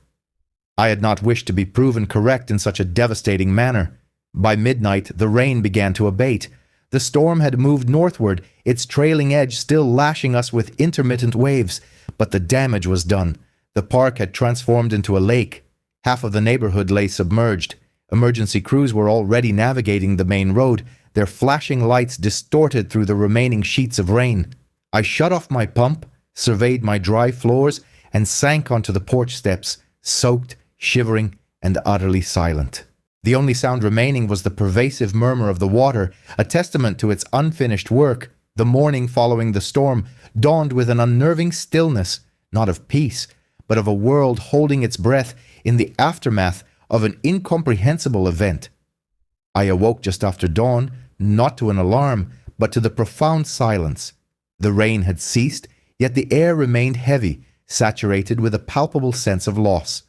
Speaker 1: I had not wished to be proven correct in such a devastating manner. By midnight, the rain began to abate. The storm had moved northward, its trailing edge still lashing us with intermittent waves, but the damage was done. The park had transformed into a lake. Half of the neighborhood lay submerged. Emergency crews were already navigating the main road, their flashing lights distorted through the remaining sheets of rain. I shut off my pump, surveyed my dry floors, and sank onto the porch steps, soaked, shivering, and utterly silent. The only sound remaining was the pervasive murmur of the water, a testament to its unfinished work. The morning following the storm dawned with an unnerving stillness, not of peace, but of a world holding its breath in the aftermath of an incomprehensible event. I awoke just after dawn, not to an alarm, but to the profound silence. The rain had ceased, yet the air remained heavy, saturated with a palpable sense of loss.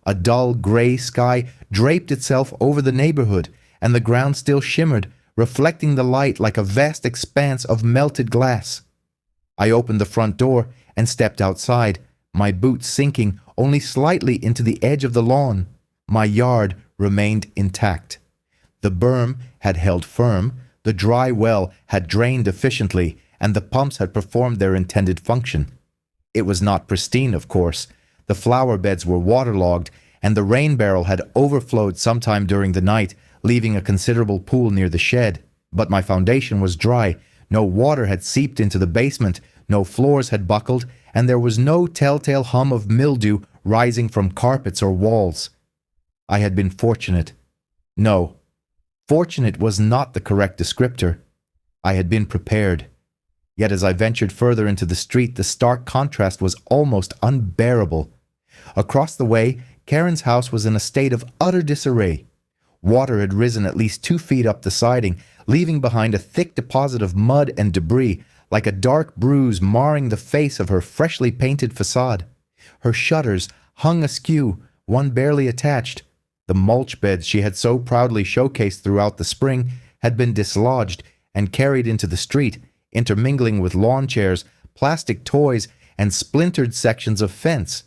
Speaker 1: A dull gray sky draped itself over the neighborhood, and the ground still shimmered, reflecting the light like a vast expanse of melted glass. I opened the front door and stepped outside, my boots sinking only slightly into the edge of the lawn. My yard remained intact. The berm had held firm, the dry well had drained efficiently, and the pumps had performed their intended function. It was not pristine, of course. The flower beds were waterlogged, and the rain barrel had overflowed sometime during the night, leaving a considerable pool near the shed. But my foundation was dry, no water had seeped into the basement, no floors had buckled, and there was no telltale hum of mildew rising from carpets or walls. I had been fortunate. No, fortunate was not the correct descriptor. I had been prepared. Yet as I ventured further into the street, the stark contrast was almost unbearable. Across the way, Karen's house was in a state of utter disarray. Water had risen at least 2 feet up the siding, leaving behind a thick deposit of mud and debris, like a dark bruise marring the face of her freshly painted facade. Her shutters hung askew, one barely attached. The mulch beds she had so proudly showcased throughout the spring had been dislodged and carried into the street, intermingling with lawn chairs, plastic toys, and splintered sections of fence.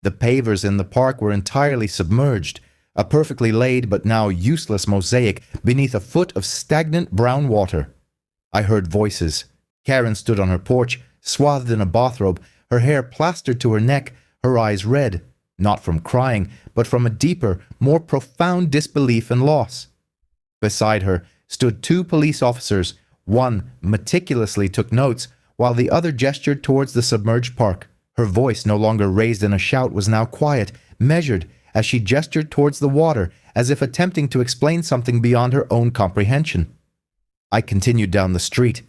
Speaker 1: The pavers in the park were entirely submerged, a perfectly laid but now useless mosaic beneath a foot of stagnant brown water. I heard voices. Karen stood on her porch, swathed in a bathrobe, her hair plastered to her neck, her eyes red, not from crying, but from a deeper, more profound disbelief and loss. Beside her stood 2 police officers. One meticulously took notes, while the other gestured towards the submerged park. Her voice, no longer raised in a shout, was now quiet, measured, as she gestured towards the water, as if attempting to explain something beyond her own comprehension. I continued down the street.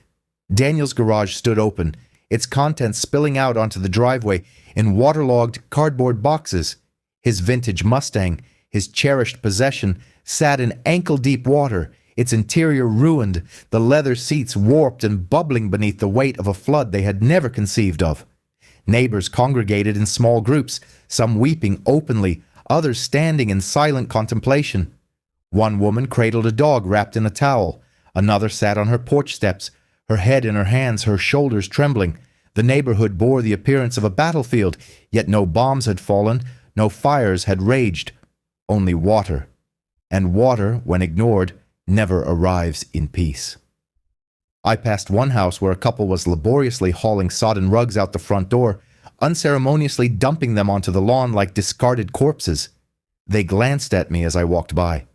Speaker 1: Daniel's garage stood open, its contents spilling out onto the driveway in waterlogged cardboard boxes. His vintage Mustang, his cherished possession, sat in ankle-deep water, its interior ruined, the leather seats warped and bubbling beneath the weight of a flood they had never conceived of. Neighbors congregated in small groups, some weeping openly, others standing in silent contemplation. One woman cradled a dog wrapped in a towel. Another sat on her porch steps, her head in her hands, her shoulders trembling. The neighborhood bore the appearance of a battlefield, yet no bombs had fallen, no fires had raged. Only water. And water, when ignored, never arrives in peace. I passed one house where a couple was laboriously hauling sodden rugs out the front door, unceremoniously dumping them onto the lawn like discarded corpses. They glanced at me as I walked by.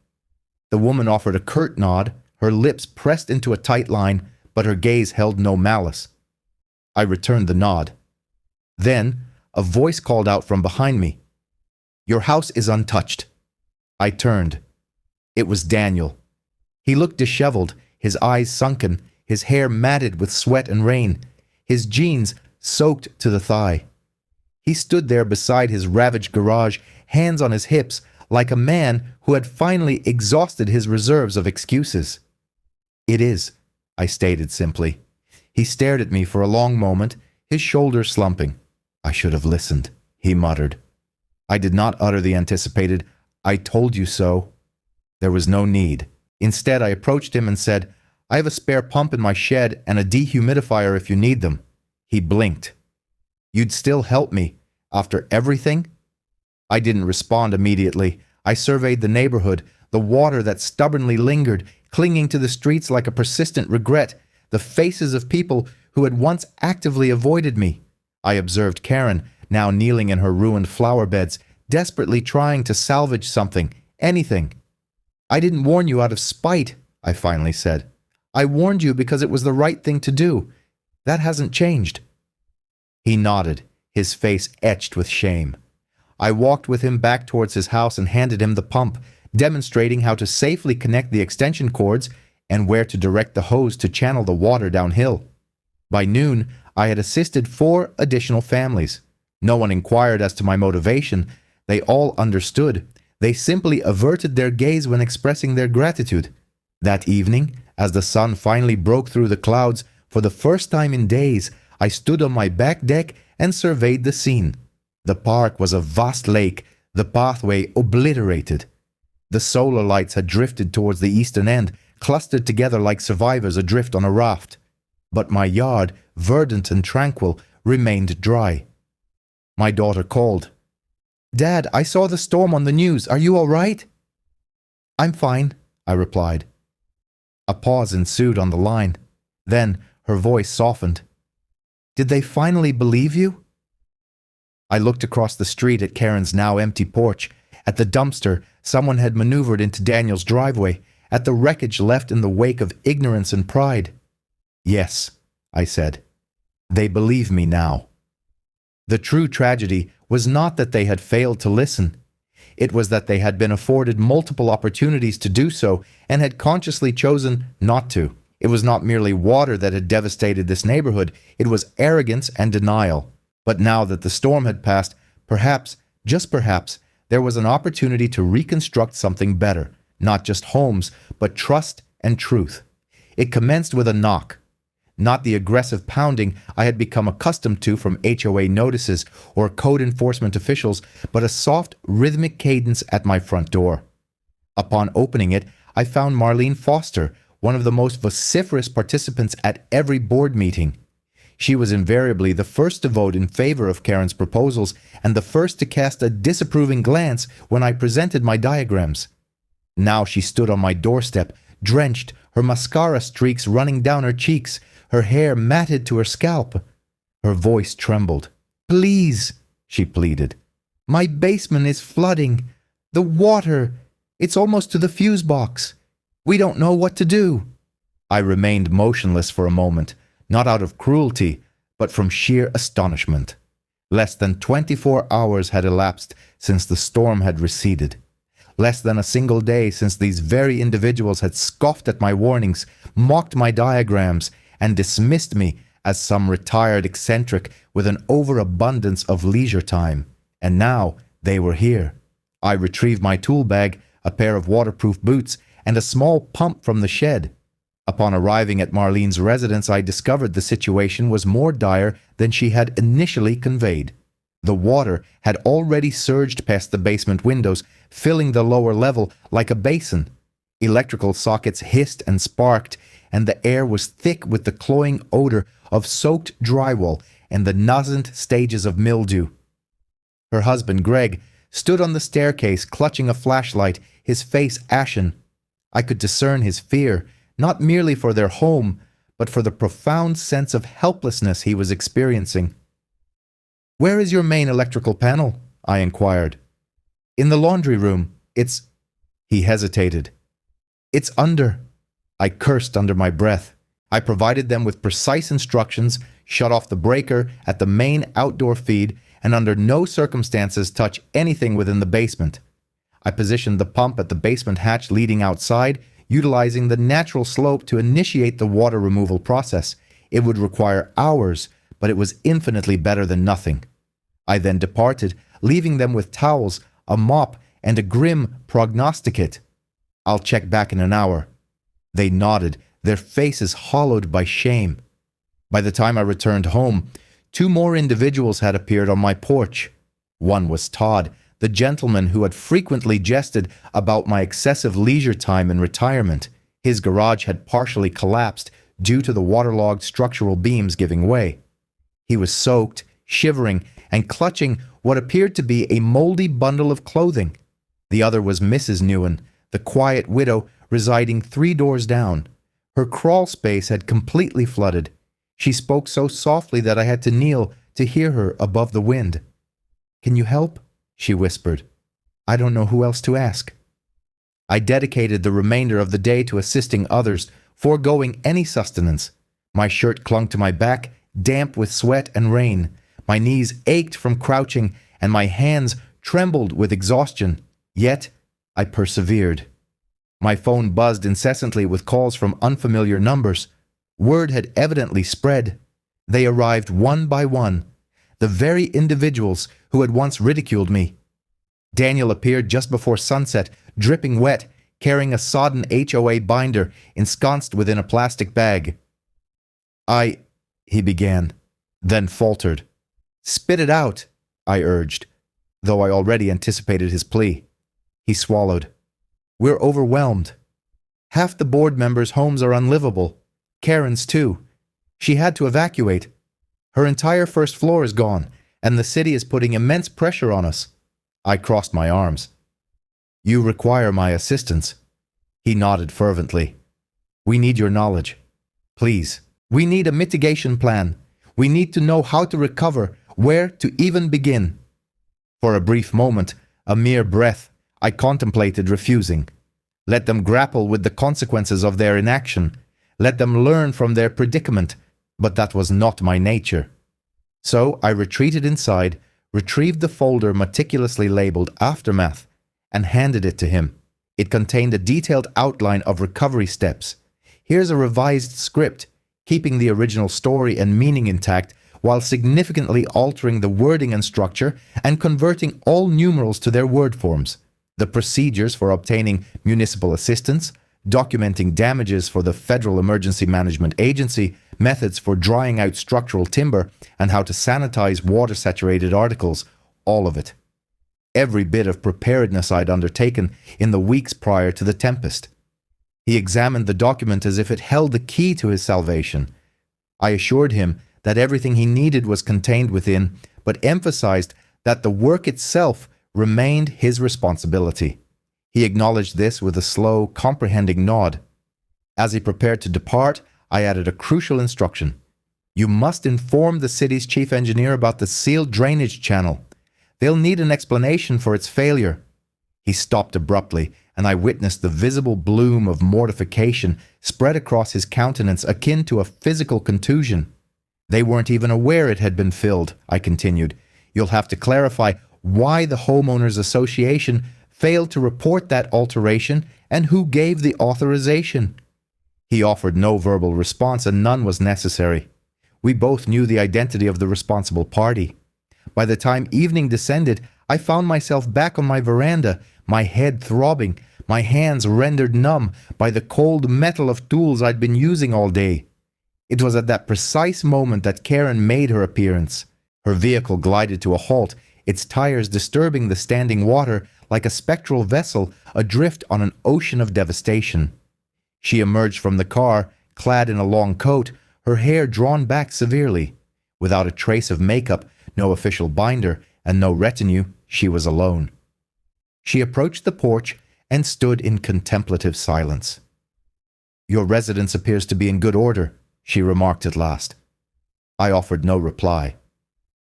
Speaker 1: The woman offered a curt nod, her lips pressed into a tight line, but her gaze held no malice. I returned the nod. Then, a voice called out from behind me. "Your house is untouched." I turned. It was Daniel. He looked disheveled, his eyes sunken, his hair matted with sweat and rain, his jeans soaked to the thigh. He stood there beside his ravaged garage, hands on his hips, like a man who had finally exhausted his reserves of excuses. "It is," I stated simply. He stared at me for a long moment, his shoulders slumping. "I should have listened," he muttered. I did not utter the anticipated, "I told you so." There was no need. Instead, I approached him and said, "I have a spare pump in my shed and a dehumidifier if you need them." He blinked. "You'd still help me, after everything?" I didn't respond immediately. I surveyed the neighborhood, the water that stubbornly lingered, clinging to the streets like a persistent regret, the faces of people who had once actively avoided me. I observed Karen, now kneeling in her ruined flower beds, desperately trying to salvage something, anything. "I didn't warn you out of spite," I finally said. "I warned you because it was the right thing to do. That hasn't changed." He nodded, his face etched with shame. I walked with him back towards his house and handed him the pump, demonstrating how to safely connect the extension cords and where to direct the hose to channel the water downhill. By noon, I had assisted 4 additional families. No one inquired as to my motivation. They all understood. They simply averted their gaze when expressing their gratitude. That evening, as the sun finally broke through the clouds, for the first time in days, I stood on my back deck and surveyed the scene. The park was a vast lake, the pathway obliterated. The solar lights had drifted towards the eastern end, clustered together like survivors adrift on a raft. But my yard, verdant and tranquil, remained dry. My daughter called. "Dad, I saw the storm on the news. Are you all right?" "I'm fine," I replied. A pause ensued on the line. Then her voice softened. "Did they finally believe you?" I looked across the street at Karen's now empty porch, at the dumpster someone had maneuvered into Daniel's driveway, at the wreckage left in the wake of ignorance and pride. "Yes," I said. "They believe me now." The true tragedy was not that they had failed to listen. It was that they had been afforded multiple opportunities to do so and had consciously chosen not to. It was not merely water that had devastated this neighborhood, it was arrogance and denial. But now that the storm had passed, perhaps, just perhaps, there was an opportunity to reconstruct something better, not just homes, but trust and truth. It commenced with a knock. Not the aggressive pounding I had become accustomed to from HOA notices or code enforcement officials, but a soft, rhythmic cadence at my front door. Upon opening it, I found Marlene Foster, one of the most vociferous participants at every board meeting. She was invariably the first to vote in favor of Karen's proposals and the first to cast a disapproving glance when I presented my diagrams. Now she stood on my doorstep, drenched, her mascara streaks running down her cheeks, her hair matted to her scalp. Her voice trembled. "Please," she pleaded. "My basement is flooding. The water, it's almost to the fuse box. We don't know what to do." I remained motionless for a moment, not out of cruelty, but from sheer astonishment. Less than 24 hours had elapsed since the storm had receded. Less than a single day since these very individuals had scoffed at my warnings, mocked my diagrams, and dismissed me as some retired eccentric with an overabundance of leisure time. And now they were here. I retrieved my tool bag, a pair of waterproof boots, and a small pump from the shed. Upon arriving at Marlene's residence, I discovered the situation was more dire than she had initially conveyed. The water had already surged past the basement windows, filling the lower level like a basin. Electrical sockets hissed and sparked, and the air was thick with the cloying odor of soaked drywall and the nascent stages of mildew. Her husband, Greg, stood on the staircase clutching a flashlight, his face ashen. I could discern his fear, not merely for their home, but for the profound sense of helplessness he was experiencing. "Where is your main electrical panel?" I inquired. "In the laundry room. It's—" He hesitated. "It's under." I cursed under my breath. I provided them with precise instructions, shut off the breaker at the main outdoor feed, and under no circumstances touch anything within the basement. I positioned the pump at the basement hatch leading outside, utilizing the natural slope to initiate the water removal process. It would require hours, but it was infinitely better than nothing. I then departed, leaving them with towels, a mop, and a grim prognosticate. "I'll check back in an hour." They nodded, their faces hollowed by shame. By the time I returned home, 2 more individuals had appeared on my porch. One was Todd, the gentleman who had frequently jested about my excessive leisure time in retirement. His garage had partially collapsed due to the waterlogged structural beams giving way. He was soaked, shivering, and clutching what appeared to be a moldy bundle of clothing. The other was Mrs. Newen, the quiet widow residing 3 doors down. Her crawl space had completely flooded. She spoke so softly that I had to kneel to hear her above the wind. "Can you help?" she whispered. "I don't know who else to ask." I dedicated the remainder of the day to assisting others, foregoing any sustenance. My shirt clung to my back, damp with sweat and rain. My knees ached from crouching, and my hands trembled with exhaustion. Yet, I persevered. My phone buzzed incessantly with calls from unfamiliar numbers. Word had evidently spread. They arrived one by one. The very individuals who had once ridiculed me. Daniel appeared just before sunset, dripping wet, carrying a sodden HOA binder ensconced within a plastic bag. He began, then faltered. "Spit it out," I urged, though I already anticipated his plea. He swallowed. "We're overwhelmed. Half the board members' homes are unlivable. Karen's too. She had to evacuate. Her entire first floor is gone, and the city is putting immense pressure on us." I crossed my arms. "You require my assistance." He nodded fervently. "We need your knowledge. Please. We need a mitigation plan. We need to know how to recover, where to even begin." For a brief moment, a mere breath, I contemplated refusing. Let them grapple with the consequences of their inaction. Let them learn from their predicament, but that was not my nature. So I retreated inside, retrieved the folder meticulously labeled Aftermath, and handed it to him. It contained a detailed outline of recovery steps. Here's a revised script, keeping the original story and meaning intact while significantly altering the wording and structure and converting all numerals to their word forms. The procedures for obtaining municipal assistance, documenting damages for the Federal Emergency Management Agency, methods for drying out structural timber, and how to sanitize water-saturated articles, all of it. Every bit of preparedness I'd undertaken in the weeks prior to the tempest. He examined the document as if it held the key to his salvation. I assured him that everything he needed was contained within, but emphasized that the work itself remained his responsibility. He acknowledged this with a slow, comprehending nod. As he prepared to depart, I added a crucial instruction. "You must inform the city's chief engineer about the sealed drainage channel. They'll need an explanation for its failure." He stopped abruptly, and I witnessed the visible bloom of mortification spread across his countenance akin to a physical contusion. "They weren't even aware it had been filled," I continued. "You'll have to clarify why the Homeowners Association failed to report that alteration and who gave the authorization." He offered no verbal response, and none was necessary. We both knew the identity of the responsible party. By the time evening descended, I found myself back on my veranda, my head throbbing, my hands rendered numb by the cold metal of tools I'd been using all day. It was at that precise moment that Karen made her appearance. Her vehicle glided to a halt, its tires disturbing the standing water like a spectral vessel adrift on an ocean of devastation. She emerged from the car, clad in a long coat, her hair drawn back severely. Without a trace of makeup, no official binder, and no retinue, she was alone. She approached the porch and stood in contemplative silence. "Your residence appears to be in good order," she remarked at last. I offered no reply.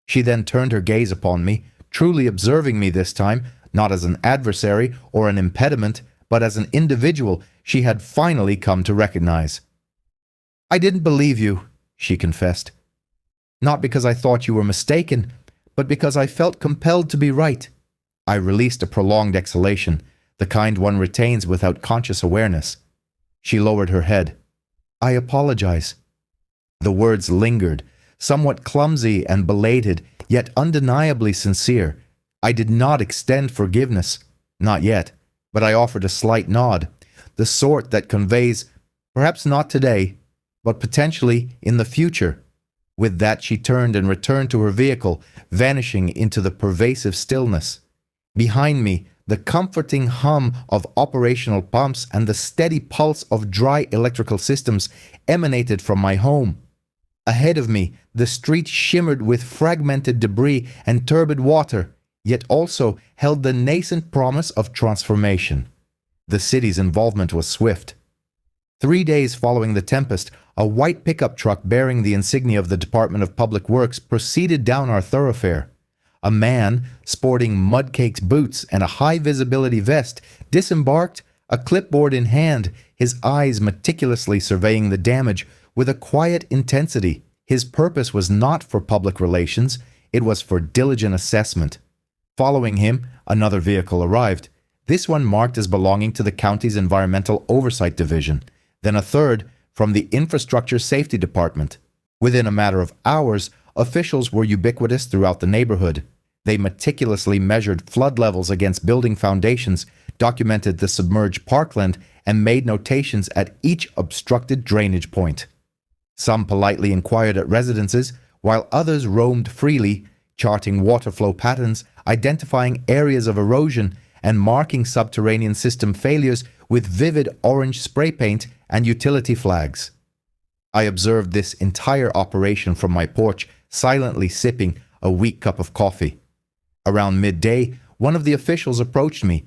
Speaker 1: She then turned her gaze upon me, truly observing me this time, not as an adversary or an impediment, but as an individual she had finally come to recognize. "I didn't believe you," she confessed. "Not because I thought you were mistaken, but because I felt compelled to be right." I released a prolonged exhalation, the kind one retains without conscious awareness. She lowered her head. "I apologize." The words lingered, somewhat clumsy and belated, yet undeniably sincere. I did not extend forgiveness. Not yet, but I offered a slight nod, the sort that conveys, perhaps not today, but potentially in the future. With that, she turned and returned to her vehicle, vanishing into the pervasive stillness. Behind me, the comforting hum of operational pumps and the steady pulse of dry electrical systems emanated from my home. Ahead of me, the street shimmered with fragmented debris and turbid water, yet also held the nascent promise of transformation. The city's involvement was swift. 3 days following the tempest, a white pickup truck bearing the insignia of the Department of Public Works proceeded down our thoroughfare. A man, sporting mud-caked boots and a high-visibility vest, disembarked, a clipboard in hand, his eyes meticulously surveying the damage with a quiet intensity. His purpose was not for public relations, it was for diligent assessment. Following him, another vehicle arrived, this one marked as belonging to the county's Environmental Oversight Division, then a third from the Infrastructure Safety Department. Within a matter of hours, officials were ubiquitous throughout the neighborhood. They meticulously measured flood levels against building foundations, documented the submerged parkland, and made notations at each obstructed drainage point. Some politely inquired at residences, while others roamed freely, charting water flow patterns, identifying areas of erosion, and marking subterranean system failures with vivid orange spray paint and utility flags. I observed this entire operation from my porch, silently sipping a weak cup of coffee. Around midday, one of the officials approached me.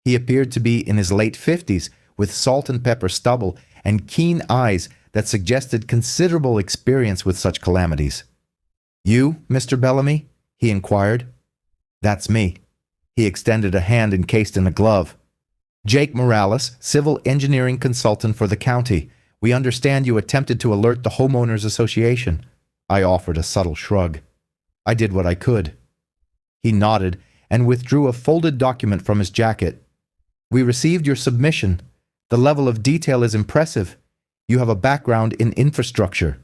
Speaker 1: He appeared to be in his late 50s, with salt and pepper stubble and keen eyes that suggested considerable experience with such calamities. "You, Mr. Bellamy?" he inquired. "That's me." He extended a hand encased in a glove. "Jake Morales, civil engineering consultant for the county. We understand you attempted to alert the Homeowners Association." I offered a subtle shrug. "I did what I could." He nodded and withdrew a folded document from his jacket. "We received your submission. The level of detail is impressive. You have a background in infrastructure."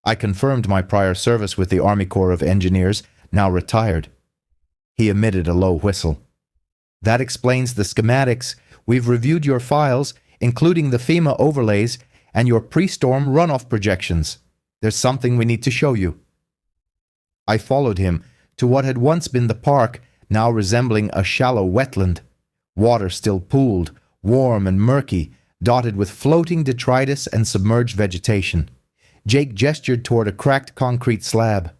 Speaker 1: I confirmed my prior service with the Army Corps of Engineers, now retired. He emitted a low whistle. "That explains the schematics. We've reviewed your files, including the FEMA overlays and your pre-storm runoff projections. There's something we need to show you." I followed him to what had once been the park, now resembling a shallow wetland. Water still pooled, warm and murky, dotted with floating detritus and submerged vegetation. Jake gestured toward a cracked concrete slab.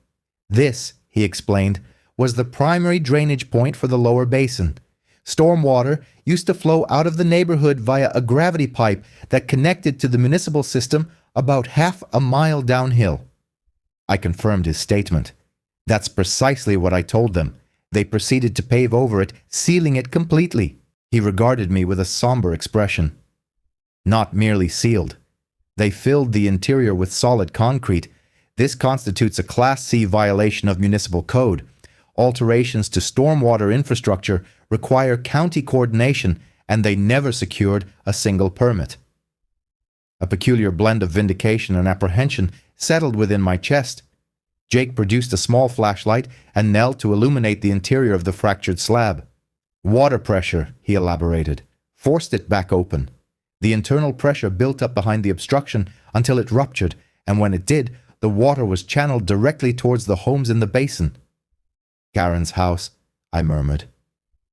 Speaker 1: This, he explained, was the primary drainage point for the lower basin. Storm water used to flow out of the neighborhood via a gravity pipe that connected to the municipal system about half a mile downhill. I confirmed his statement. That's precisely what I told them. They proceeded to pave over it, sealing it completely. He regarded me with a somber expression. "Not merely sealed. They filled the interior with solid concrete. This constitutes a Class C violation of municipal code. Alterations to stormwater infrastructure require county coordination, and they never secured a single permit." A peculiar blend of vindication and apprehension settled within my chest. Jake produced a small flashlight and knelt to illuminate the interior of the fractured slab. "Water pressure," he elaborated, "forced it back open. The internal pressure built up behind the obstruction until it ruptured, and when it did, the water was channeled directly towards the homes in the basin." "Karen's house," I murmured.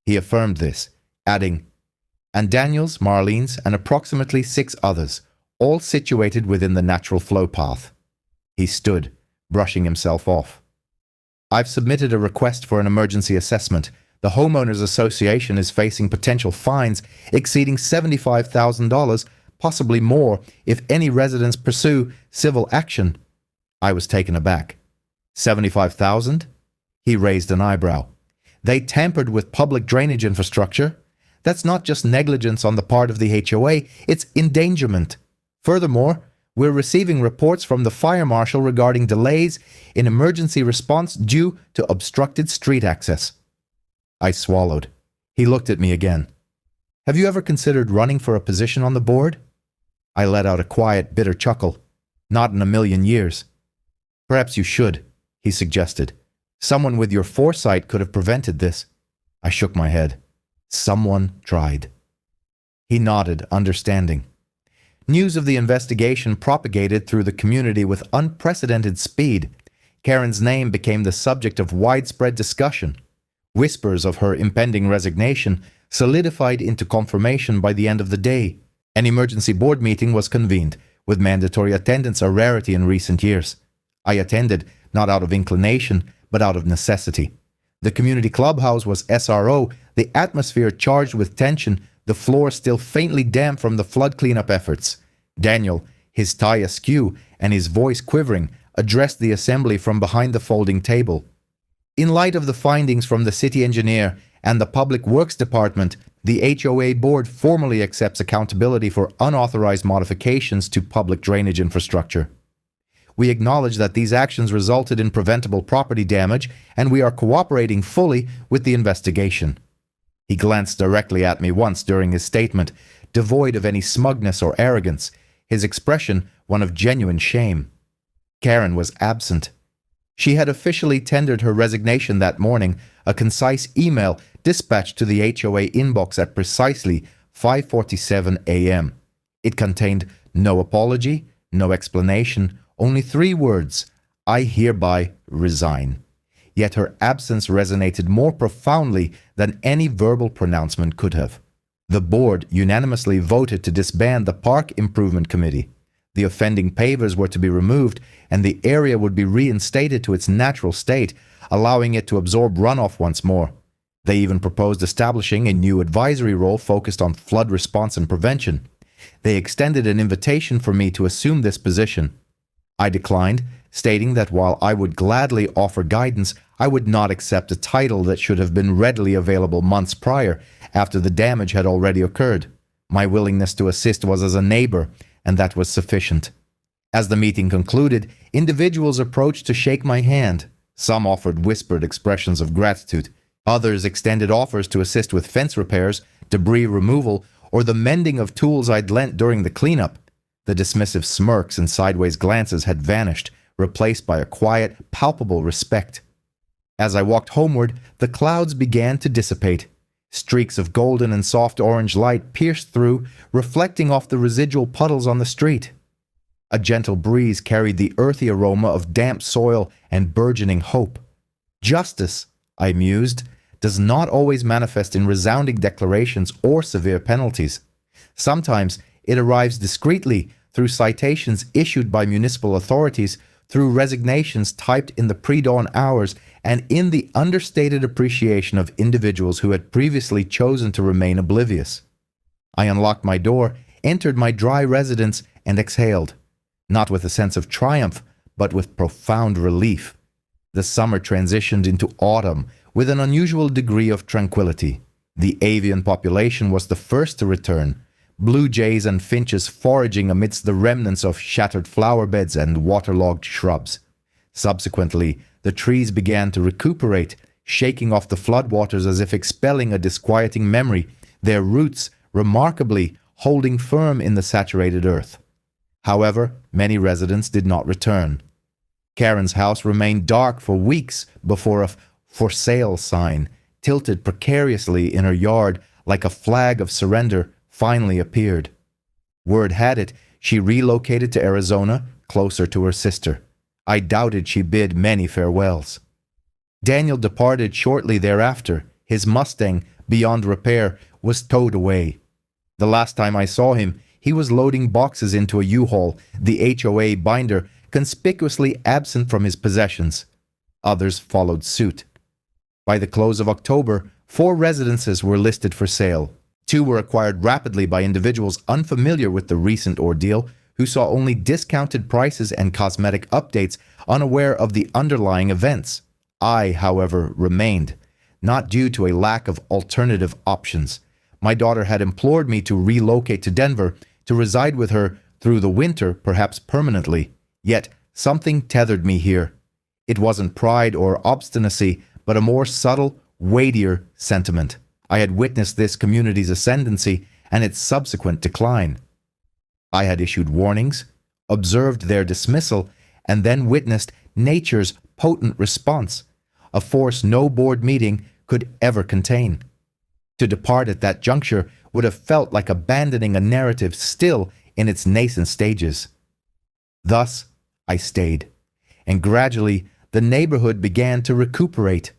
Speaker 1: He affirmed this, adding, "and Daniel's, Marlene's, and approximately 6 others, all situated within the natural flow path." He stood, brushing himself off. "I've submitted a request for an emergency assessment. The Homeowners Association is facing potential fines exceeding $75,000, possibly more, if any residents pursue civil action." I was taken aback. "$75,000? He raised an eyebrow. "They tampered with public drainage infrastructure. That's not just negligence on the part of the HOA, it's endangerment. Furthermore, we're receiving reports from the fire marshal regarding delays in emergency response due to obstructed street access." I swallowed. He looked at me again. "Have you ever considered running for a position on the board?" I let out a quiet, bitter chuckle. "Not in a million years." "Perhaps you should," he suggested. Someone with your foresight could have prevented this. I shook my head. Someone tried. He nodded, understanding. News of the investigation propagated through the community with unprecedented speed. Karen's name became the subject of widespread discussion. Whispers of her impending resignation solidified into confirmation by the end of the day. An emergency board meeting was convened, with mandatory attendance a rarity in recent years. I attended, not out of inclination, but out of necessity. The community clubhouse was SRO, the atmosphere charged with tension, the floor still faintly damp from the flood cleanup efforts. Daniel, his tie askew and his voice quivering, addressed the assembly from behind the folding table. In light of the findings from the city engineer and the Public Works Department, the HOA board formally accepts accountability for unauthorized modifications to public drainage infrastructure. We acknowledge that these actions resulted in preventable property damage, and we are cooperating fully with the investigation. He glanced directly at me once during his statement, devoid of any smugness or arrogance, his expression one of genuine shame. Karen was absent. She had officially tendered her resignation that morning, a concise email dispatched to the HOA inbox at precisely 5:47 a.m. It contained no apology, no explanation, only 3 words: I hereby resign. Yet her absence resonated more profoundly than any verbal pronouncement could have. The board unanimously voted to disband the Park Improvement Committee. The offending pavers were to be removed, and the area would be reinstated to its natural state, allowing it to absorb runoff once more. They even proposed establishing a new advisory role focused on flood response and prevention. They extended an invitation for me to assume this position. I declined, stating that while I would gladly offer guidance, I would not accept a title that should have been readily available months prior, after the damage had already occurred. My willingness to assist was as a neighbor, and that was sufficient. As the meeting concluded, individuals approached to shake my hand. Some offered whispered expressions of gratitude. Others extended offers to assist with fence repairs, debris removal, or the mending of tools I'd lent during the cleanup. The dismissive smirks and sideways glances had vanished, replaced by a quiet, palpable respect. As I walked homeward, the clouds began to dissipate. Streaks of golden and soft orange light pierced through, reflecting off the residual puddles on the street. A gentle breeze carried the earthy aroma of damp soil and burgeoning hope. Justice, I mused, does not always manifest in resounding declarations or severe penalties. Sometimes it arrives discreetly through citations issued by municipal authorities, through resignations typed in the pre-dawn hours, and in the understated appreciation of individuals who had previously chosen to remain oblivious. I unlocked my door, entered my dry residence, and exhaled, not with a sense of triumph, but with profound relief. The summer transitioned into autumn with an unusual degree of tranquility. The avian population was the first to return, blue jays and finches foraging amidst the remnants of shattered flower beds and waterlogged shrubs. Subsequently, the trees began to recuperate, shaking off the floodwaters as if expelling a disquieting memory, their roots remarkably holding firm in the saturated earth. However, many residents did not return. Karen's house remained dark for weeks before a "for sale" sign, tilted precariously in her yard like a flag of surrender, finally appeared. Word had it, she relocated to Arizona, closer to her sister. I doubted she bid many farewells. Daniel departed shortly thereafter. His Mustang, beyond repair, was towed away. The last time I saw him, he was loading boxes into a U-Haul, the HOA binder conspicuously absent from his possessions. Others followed suit. By the close of October, 4 residences were listed for sale. 2 were acquired rapidly by individuals unfamiliar with the recent ordeal, who saw only discounted prices and cosmetic updates, unaware of the underlying events. I, however, remained, not due to a lack of alternative options. My daughter had implored me to relocate to Denver, to reside with her through the winter, perhaps permanently. Yet something tethered me here. It wasn't pride or obstinacy, but a more subtle, weightier sentiment. I had witnessed this community's ascendancy and its subsequent decline. I had issued warnings, observed their dismissal, and then witnessed nature's potent response. a force no board meeting could ever contain. To depart at that juncture would have felt like abandoning a narrative still in its nascent stages. Thus, I stayed, and gradually the neighborhood began to recuperate.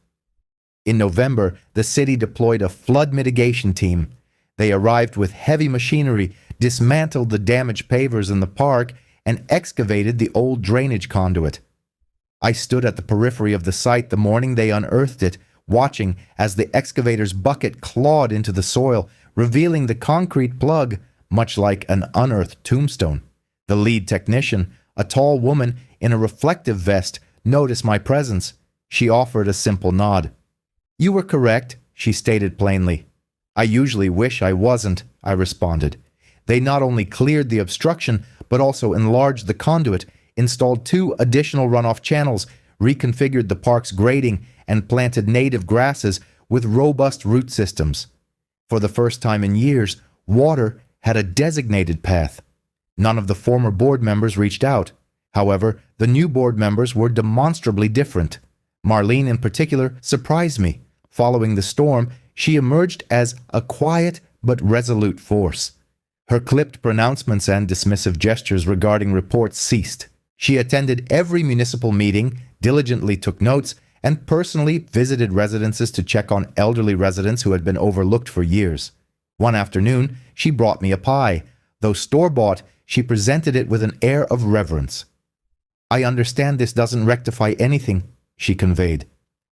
Speaker 1: In November, the city deployed a flood mitigation team. They arrived with heavy machinery, dismantled the damaged pavers in the park, and excavated the old drainage conduit. I stood at the periphery of the site the morning they unearthed it, watching as the excavator's bucket clawed into the soil, revealing the concrete plug, much like an unearthed tombstone. The lead technician, a tall woman in a reflective vest, noticed my presence. She offered a simple nod. "You were correct," she stated plainly. "I usually wish I wasn't," I responded. They not only cleared the obstruction, but also enlarged the conduit, installed 2 additional runoff channels, reconfigured the park's grading, and planted native grasses with robust root systems. For the first time in years, water had a designated path. None of the former board members reached out. However, the new board members were demonstrably different. Marlene in particular surprised me. Following the storm, she emerged as a quiet but resolute force. Her clipped pronouncements and dismissive gestures regarding reports ceased. She attended every municipal meeting, diligently took notes, and personally visited residences to check on elderly residents who had been overlooked for years. One afternoon, she brought me a pie. Though store-bought, she presented it with an air of reverence. "I understand this doesn't rectify anything," she conveyed,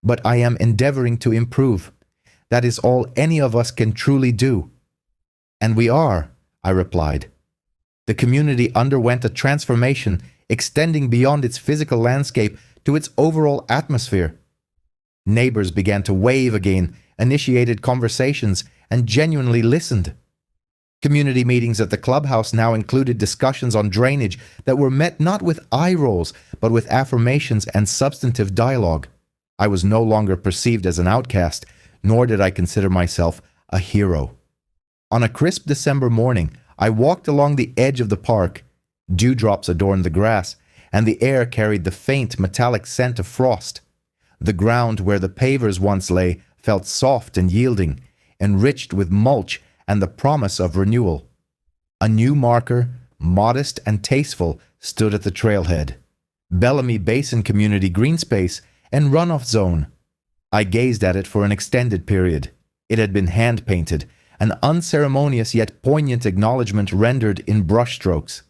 Speaker 1: "but I am endeavoring to improve. That is all any of us can truly do." "And we are," I replied. The community underwent a transformation, extending beyond its physical landscape to its overall atmosphere. Neighbors began to wave again, initiated conversations, and genuinely listened. Community meetings at the clubhouse now included discussions on drainage that were met not with eye rolls, but with affirmations and substantive dialogue. I was no longer perceived as an outcast, nor did I consider myself a hero. On a crisp December morning, I walked along the edge of the park. Dewdrops adorned the grass, and the air carried the faint metallic scent of frost. The ground where the pavers once lay felt soft and yielding, enriched with mulch and the promise of renewal. A new marker, modest and tasteful, stood at the trailhead. Bellamy Basin Community Green Space and Runoff Zone. I gazed at it for an extended period. It had been hand-painted, an unceremonious yet poignant acknowledgement rendered in brushstrokes.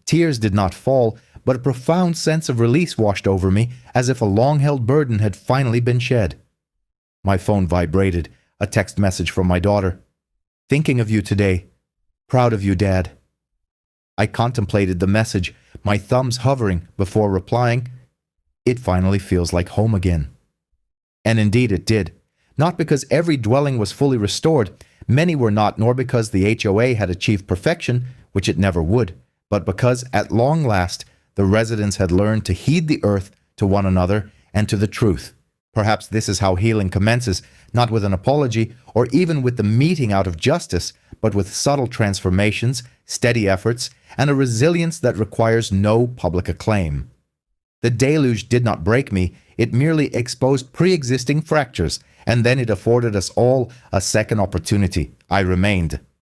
Speaker 1: Tears did not fall, but a profound sense of release washed over me, as if a long-held burden had finally been shed. My phone vibrated, a text message from my daughter. "Thinking of you today. Proud of you, Dad." I contemplated the message, my thumbs hovering, before replying, "It finally feels like home again." And indeed it did. Not because every dwelling was fully restored, many were not, nor because the HOA had achieved perfection, which it never would, but because, at long last, the residents had learned to heed the earth, to one another, and to the truth. Perhaps this is how healing commences, not with an apology, or even with the meting out of justice, but with subtle transformations, steady efforts, and a resilience that requires no public acclaim. The deluge did not break me, it merely exposed pre-existing fractures, and then it afforded us all a second opportunity. I remained.